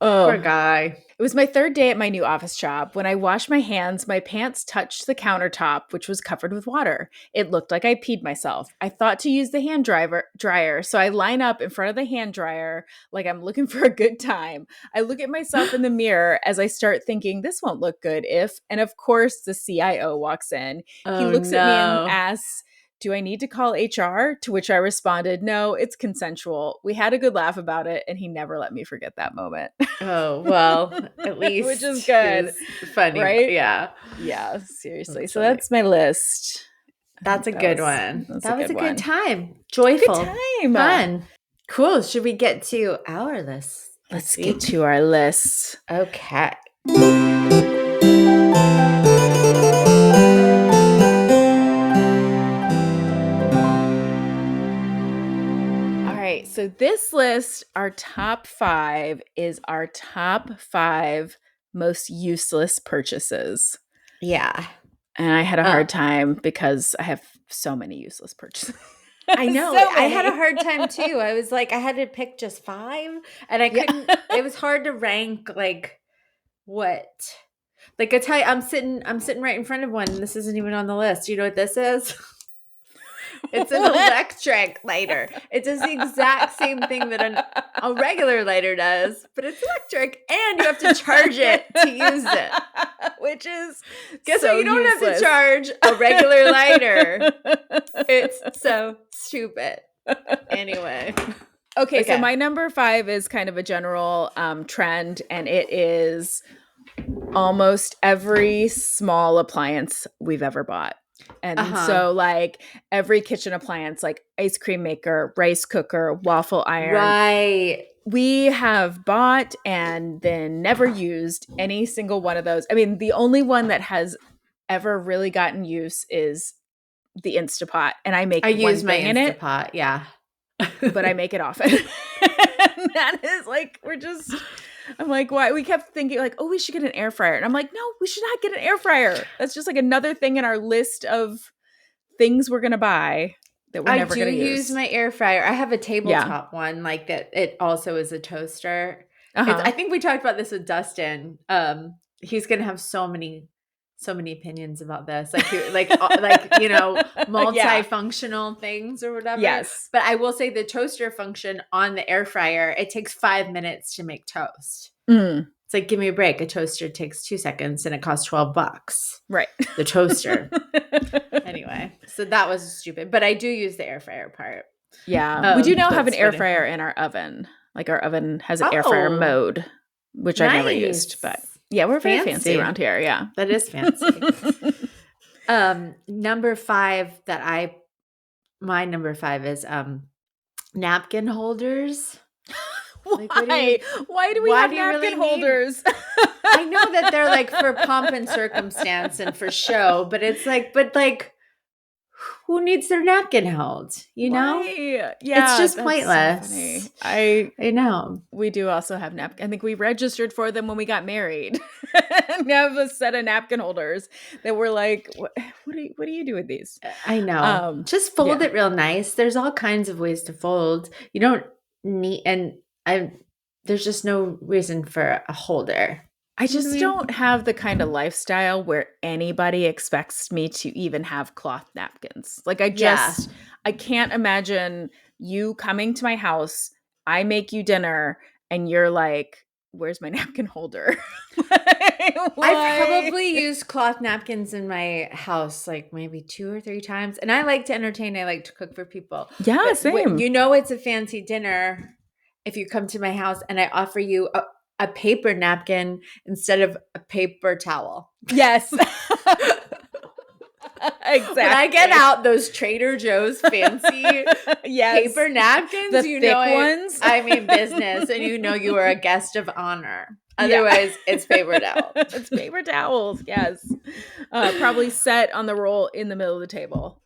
Oh, Poor guy. it was my third day at my new office job. When I washed my hands, my pants touched the countertop, which was covered with water. It looked like I peed myself. I thought to use the dryer, so I line up in front of the hand dryer like I'm looking for a good time. I look at myself in the mirror as I start thinking, this won't look good if, and of course, the CIO walks in. He Oh, looks at me and no. asks, do I need to call HR? To which I responded, no, it's consensual. We had a good laugh about it, and he never let me forget that moment. Oh, well, at least Which is it good, was funny, right? Yeah. Yeah, seriously. That's So funny. that's my list. That's a good one. That was a good one. time. Joyful. Good time. Fun. Cool. Should we get to our list? Let's get to our list. Okay. So this list, our top 5 is our top 5 most useless purchases. Yeah. And I had a hard time because I have so many useless purchases. I know. I had a hard time too. I was like, I had to pick just 5 and I couldn't, it was hard to rank like what. Like I tell you, I'm sitting right in front of one and this isn't even on the list. You know what this is? It's an electric lighter. It does the exact same thing that a regular lighter does, but it's electric and you have to charge it to use it. Which is guess what? You don't have to charge a regular lighter. It's so stupid. Anyway. Okay, so my number 5 is kind of a general trend, and it is almost every small appliance we've ever bought. And so like every kitchen appliance, like ice cream maker, rice cooker, waffle iron. Right. We have bought and then never used any single one of those. I mean, the only one that has ever really gotten use is the Instapot. And I use my Instapot, yeah. But I make it often. That is like, I'm like, why? We kept thinking like, oh, we should get an air fryer. And I'm like, no, we should not get an air fryer. That's just like another thing in our list of things we're going to buy that we're never going to use. I do use my air fryer. I have a tabletop one like that. It also is a toaster. I think we talked about this with Dustin. He's going to have so many opinions about this, like multifunctional things or whatever. Yes, but I will say the toaster function on the air fryer, it takes 5 minutes to make toast. It's like, give me a break. A toaster takes 2 seconds and it costs $12. Right, the toaster. Anyway, so that was stupid, but I do use the air fryer part. Yeah, we do now have an air fryer in our oven. Like our oven has an air fryer mode, which I've never used, but. Yeah, we're very fancy around here. Yeah. That is fancy. Number 5 my number 5 is napkin holders. Why? Why do we have napkin holders? I know that they're like for pomp and circumstance and for show, but it's like, who needs their napkin held? You know? Yeah, it's just pointless. So I know. We do also have napkin. I think we registered for them when we got married. We have a set of napkin holders that we're like, what do you do with these? I know. Just fold it real nice. There's all kinds of ways to fold. You don't need, there's just no reason for a holder. I just don't have the kind of lifestyle where anybody expects me to even have cloth napkins. Like I can't imagine you coming to my house, I make you dinner, and you're like, where's my napkin holder? I've probably used cloth napkins in my house like maybe 2 or 3 times. And I like to entertain. I like to cook for people. Yeah, but same. It's a fancy dinner if you come to my house and I offer you a paper napkin instead of a paper towel. Yes. Exactly. When I get out those Trader Joe's fancy paper napkins, the thick ones. I mean business, and you are a guest of honor. Otherwise, it's paper towels. It's paper towels, yes. Probably set on the roll in the middle of the table.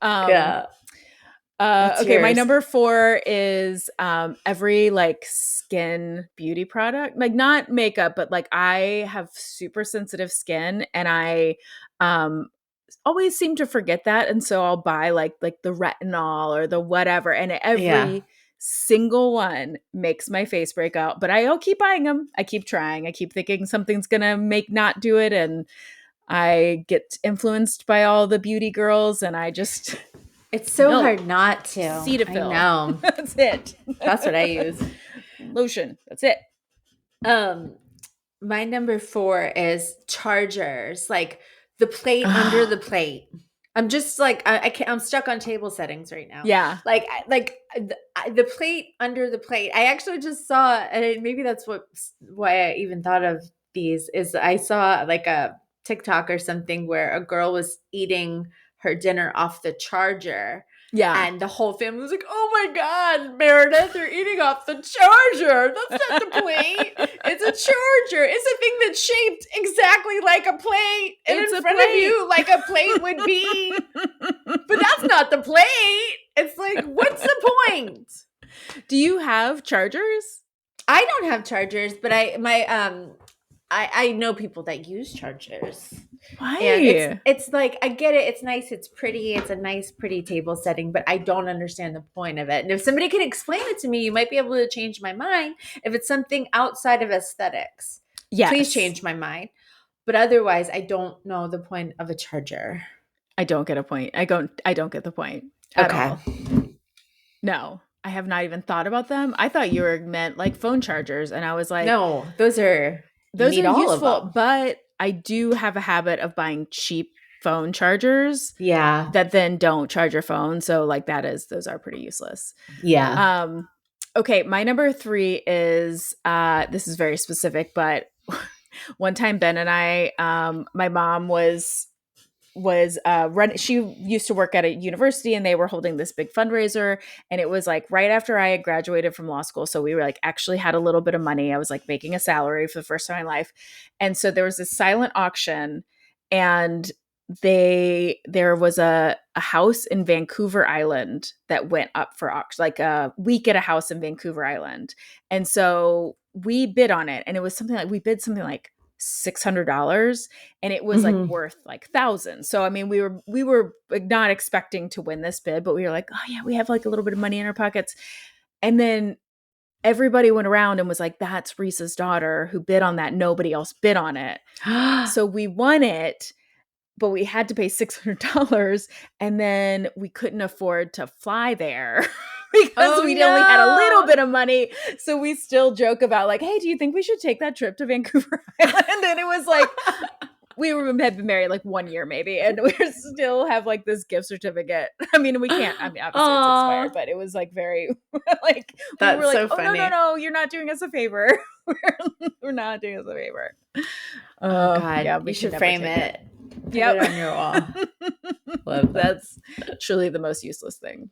Okay, yours? My number 4 is every like skin beauty product, like not makeup, but like I have super sensitive skin, and I always seem to forget that, and so I'll buy like the retinol or the whatever, and every single one makes my face break out, but I'll keep buying them. I keep trying. I keep thinking something's gonna make not do it, and I get influenced by all the beauty girls, and I just It's so hard not to. Cetaphil. I know. That's it. That's what I use. Lotion. That's it. My number 4 is chargers, like the plate under the plate. I'm just like I can't. I'm stuck on table settings right now. Yeah. Like the plate under the plate. I actually just saw, and maybe that's why I even thought of these. Is I saw like a TikTok or something where a girl was eating her dinner off the charger. Yeah. And the whole family was like, "Oh my God, Meredith, you're eating off the charger. That's not the plate. It's a charger. It's a thing that's shaped exactly like a plate. And It's in a front plate. of you, like a plate would be. But that's not the plate. It's like, what's the point?" Do you have chargers? I don't have chargers, but I know people that use chargers. Why? And it's like, I get it. It's nice. It's pretty. It's a nice, pretty table setting, but I don't understand the point of it. And if somebody can explain it to me, you might be able to change my mind. If it's something outside of aesthetics, please change my mind. But otherwise, I don't know the point of a charger. I don't get a point. I don't get the point at all. No, I have not even thought about them. I thought you were meant like phone chargers, and I was like, no, those are useful, but I do have a habit of buying cheap phone chargers. Yeah. That then don't charge your phone. So like those are pretty useless. Yeah. Okay. My number 3 is, this is very specific, but one time Ben and I, my mom was running. She used to work at a university, and they were holding this big fundraiser, and it was like right after I had graduated from law school. So we were like actually had a little bit of money. I was like making a salary for the first time in my life. And so there was this silent auction, and there was a house in Vancouver Island that went up for auction, like a week at a house in Vancouver Island. And so we bid on it, and it was something like, we bid something like $600, and it was like worth like thousands. So I mean, we were like not expecting to win this bid, but we were like, oh yeah, we have like a little bit of money in our pockets. And then everybody went around and was like, that's Reese's daughter who bid on that. Nobody else bid on it. So we won it, but we had to pay $600, and then we couldn't afford to fly there. Because we'd only had a little bit of money. So we still joke about like, hey, do you think we should take that trip to Vancouver Island? And it was like, had been married like 1 year maybe, and we still have like this gift certificate. I mean, we can't, I mean, obviously it's expired, but it was like very like, that's we were like, so funny. No, you're not doing us a favor. We're not doing us a favor. Oh God, yeah, we should frame it. Yep. Put it on your wall. Love that. That's truly the most useless thing.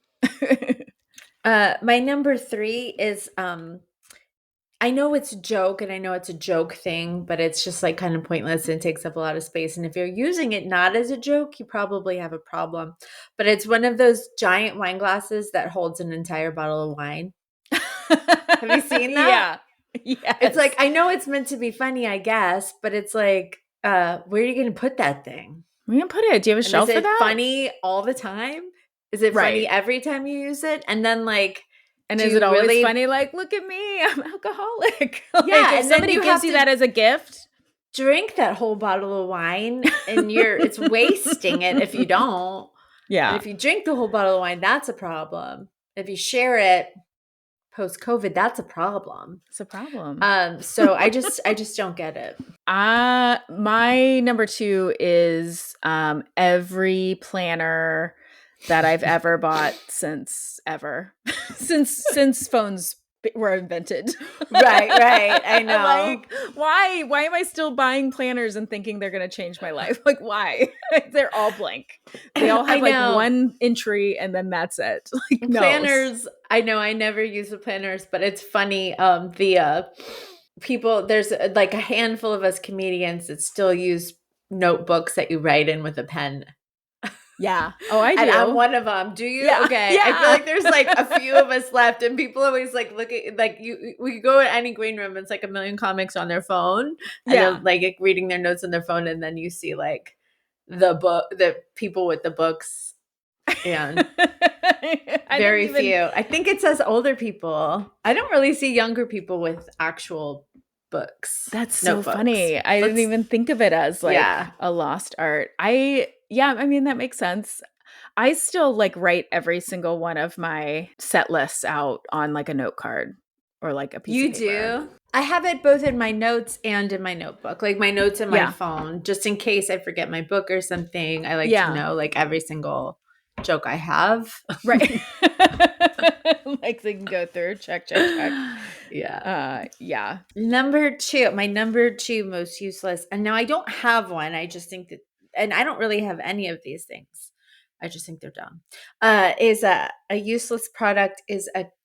My number 3 is I know it's a joke, and I know it's a joke thing, but it's just like kind of pointless and takes up a lot of space. And if you're using it not as a joke, you probably have a problem. But it's one of those giant wine glasses that holds an entire bottle of wine. Have you seen that? Yeah. Yes. It's like, I know it's meant to be funny, I guess, but it's like, where are you going to put that thing? Where are you going to put it? Do you have a shelf for that? Is it funny all the time? Is it funny every time you use it? And then like, and is it always funny? Like, look at me, I'm alcoholic. Like, yeah. If somebody gives you that as a gift, drink that whole bottle of wine, and it's wasting it if you don't. Yeah. And if you drink the whole bottle of wine, that's a problem. If you share it post-COVID, that's a problem. It's a problem. So I just don't get it. My number 2 is every planner that I've ever bought since phones were invented. Right. I know. Like, why am I still buying planners and thinking they're going to change my life? Like, why? They're all blank. They all have like one entry, and then that's it. Like, planners. I know I never use the planners, but it's funny. The people, there's like a handful of us comedians that still use notebooks that you write in with a pen. Yeah. Oh, I do. And I'm one of them. Do you? Yeah. Okay. Yeah. I feel like there's like a few of us left, and people always like look at like we go in any green room, it's like a million comics on their phone. And they're like reading their notes on their phone, and then you see like the people with the books And I very didn't even- few. I think it says older people. I don't really see younger people with actual books. That's so notebooks. funny. I didn't even think of it as like Yeah. a lost art. I mean, that makes sense. I still like write every single one of my set lists out on like a note card or like a piece You of paper. do? I have it both in my notes and in my notebook. Like my notes in my Yeah. phone, just in case I forget my book or something. I like Yeah. to know like every single joke I have. Right. Like they can go through, check. Yeah. Yeah. My number two most useless, and now I don't have one. I just think that, and I don't really have any of these things. I just think they're dumb. Is a useless product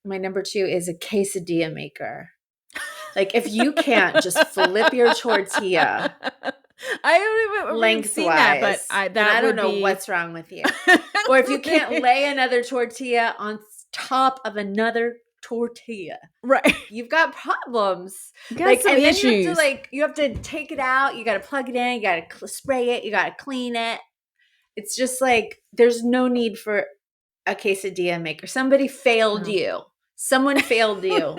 my number two is a quesadilla maker. Like if you can't just flip your tortilla I don't even remember seeing that, but I don't know what's wrong with you. Or if you can't lay another tortilla on top of another tortilla, right, you've got problems. you got some and then issues. you have to take it out. You got to plug it in. You got to spray it. You got to clean it. It's just like there's no need for a quesadilla maker. Somebody failed you. Someone failed you.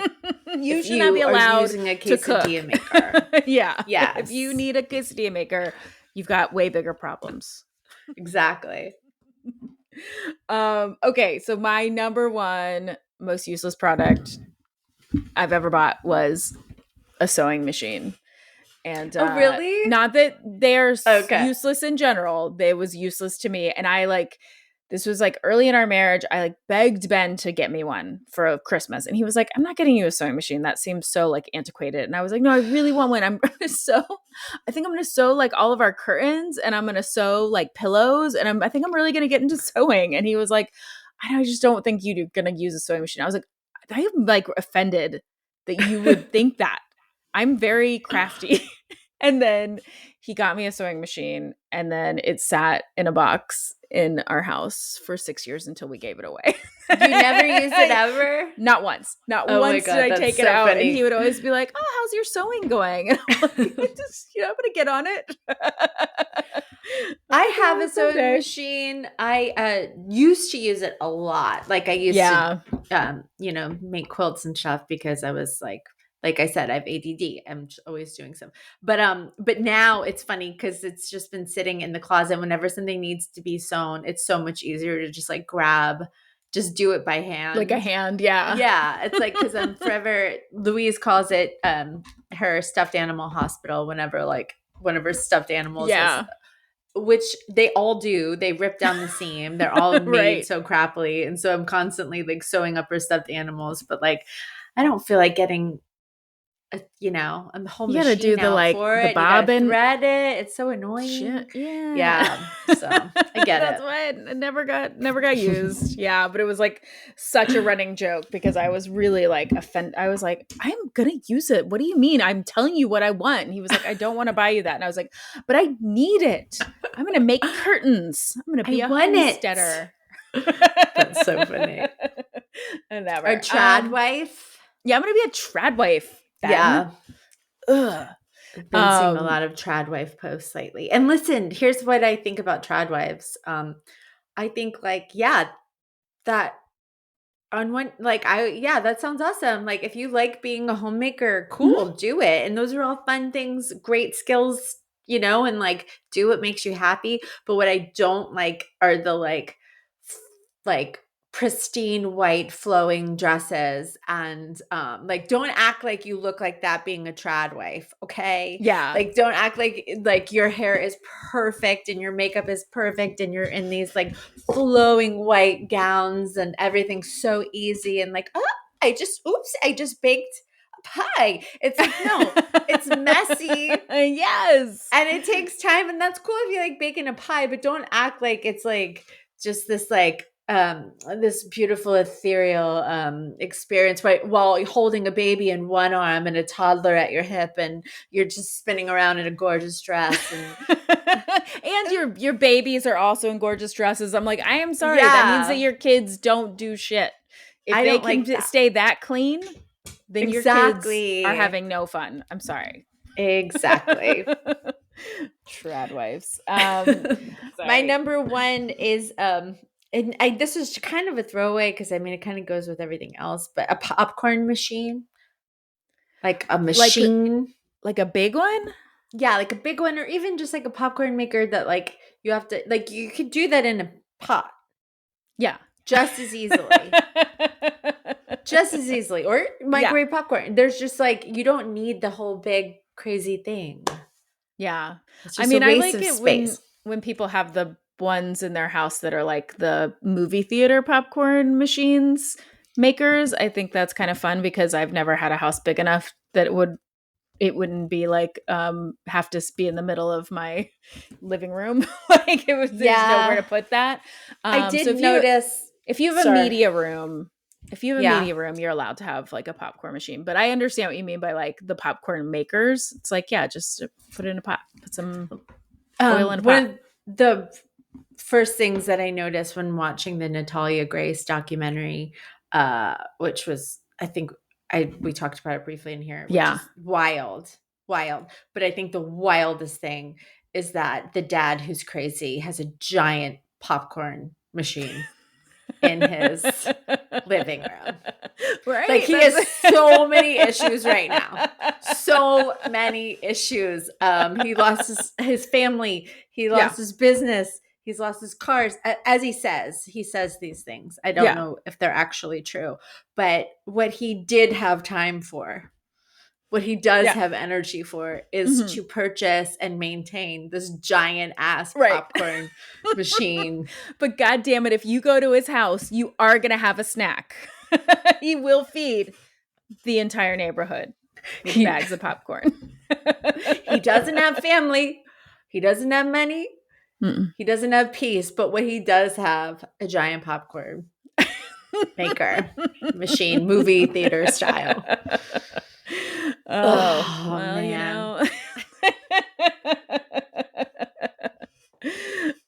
You should not be allowed using a quesadilla maker. Yeah. Yes. If you need a quesadilla maker, you've got way bigger problems. Exactly. Okay, so my number one most useless product I've ever bought was a sewing machine. And really? Not that they're Okay. useless in general. They was useless to me. And I like, this was like early in our marriage. I like begged Ben to get me one for Christmas. And he was like, I'm not getting you a sewing machine. That seems so like antiquated. And I was like, no, I really want one. I'm going to sew. I think I'm going to sew like all of our curtains and I'm going to sew like pillows. And I think I'm really going to get into sewing. And he was like, I just don't think you're going to use a sewing machine. I was like, I'm like offended that you would think that. I'm very crafty. And then he got me a sewing machine and then it sat in a box in our house for 6 years until we gave it away. You never used it ever? Not once. Not Oh my once God, did I that's take it so out. funny. And he would always be like, oh, how's your sewing going? And I'm like, I'm going to get on it. I have a sewing Someday. machine. I used to use it a lot. Like I used to, make quilts and stuff because I was like I said, I have ADD. I'm always doing some. But now it's funny because it's just been sitting in the closet. Whenever something needs to be sewn, it's so much easier to just like just do it by hand. Like a hand, yeah. Yeah. It's like, because I'm forever, Louise calls it her stuffed animal hospital whenever one of her stuffed animals Yeah. which they all do. They rip down the seam. They're all made Right. so crappily. And so I'm constantly like sewing up her stuffed animals. But like, I don't feel like getting a whole You machine gotta do the out like for the it. You gotta bobbin. thread it. It's so annoying. Shit. Yeah. Yeah. So I get That's it. why it never got used. Yeah, but it was like such a running joke because I was really like offended. I was like, I'm gonna use it. What do you mean? I'm telling you what I want. And he was like, I don't want to buy you that. And I was like, but I need it. I'm gonna make curtains. I'm gonna be a homesteader. That's so funny. Never. A trad wife. Yeah, I'm gonna be a trad wife. Ben. Yeah. Ugh. I've been seeing a lot of trad wife posts lately. And listen, here's what I think about trad wives. I think that on one, that sounds awesome. Like if you like being a homemaker, cool, do it. And those are all fun things, great skills, and like do what makes you happy. But what I don't like are the like pristine white flowing dresses and don't act like you look like that being a trad wife, okay? Yeah. Like don't act like your hair is perfect and your makeup is perfect and you're in these like flowing white gowns and everything's so easy and like, I just baked a pie. It's like, no, it's messy. Yes. And it takes time and that's cool if you like baking a pie, but don't act like it's like just this like this beautiful ethereal experience, right? While holding a baby in one arm and a toddler at your hip, and you're just spinning around in a gorgeous dress, and your babies are also in gorgeous dresses. I'm like, I am sorry. That means that your kids don't do shit. If they can stay that clean, then your kids are having no fun. I'm sorry. Exactly. Trad wives. My number one is and this is kind of a throwaway because I mean it kind of goes with everything else, but a popcorn machine, like a machine, like a big one. Yeah, like a big one, or even just like a popcorn maker that like you have to like you could do that in a pot. Yeah, just as easily. Just as easily, or microwave popcorn. There's just like you don't need the whole big crazy thing. Yeah, it's just a waste of space. when people have the ones in their house that are like the movie theater popcorn machines makers. I think that's kind of fun because I've never had a house big enough that it wouldn't be like have to be in the middle of my living room. Like there's nowhere to put that. I did notice if you have a media room. If you have a media room, you're allowed to have like a popcorn machine. But I understand what you mean by like the popcorn makers. It's like, yeah, just put it in a pot. Put some oil in a pot. One of the first things that I noticed when watching the Natalia Grace documentary, which was, I think we talked about it briefly in here, which is wild. But I think the wildest thing is that the dad who's crazy has a giant popcorn machine in his living room. Right. Like he has so many issues right now. So many issues. He lost his family. He lost his business. He's lost his cars. As he says these things. I don't know if they're actually true. But what he did have time for, what he does have energy for is to purchase and maintain this giant ass popcorn machine. But God damn it, if you go to his house, you are going to have a snack. He will feed the entire neighborhood with bags of popcorn. He doesn't have family. He doesn't have money. He doesn't have peace. But what he does have, a giant popcorn maker machine, movie theater style. Oh well, man.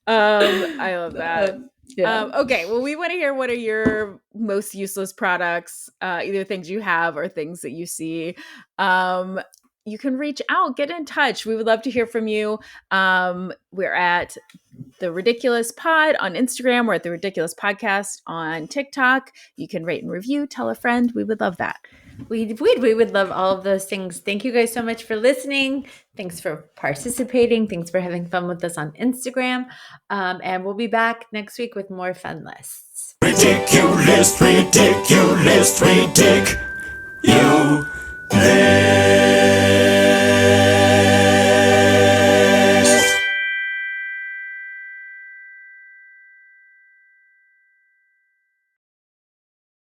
I love that. Okay, well, we want to hear what are your most useless products, either things you have or things that you see. You can reach out, get in touch. We would love to hear from you. We're at The Ridiculous Pod on Instagram. We're at The Ridiculous Podcast on TikTok. You can rate and review, tell a friend. We would love that. We would love all of those things. Thank you guys so much for listening. Thanks for participating. Thanks for having fun with us on Instagram. And we'll be back next week with more fun lists. Ridiculous, ridiculous, ridic. You.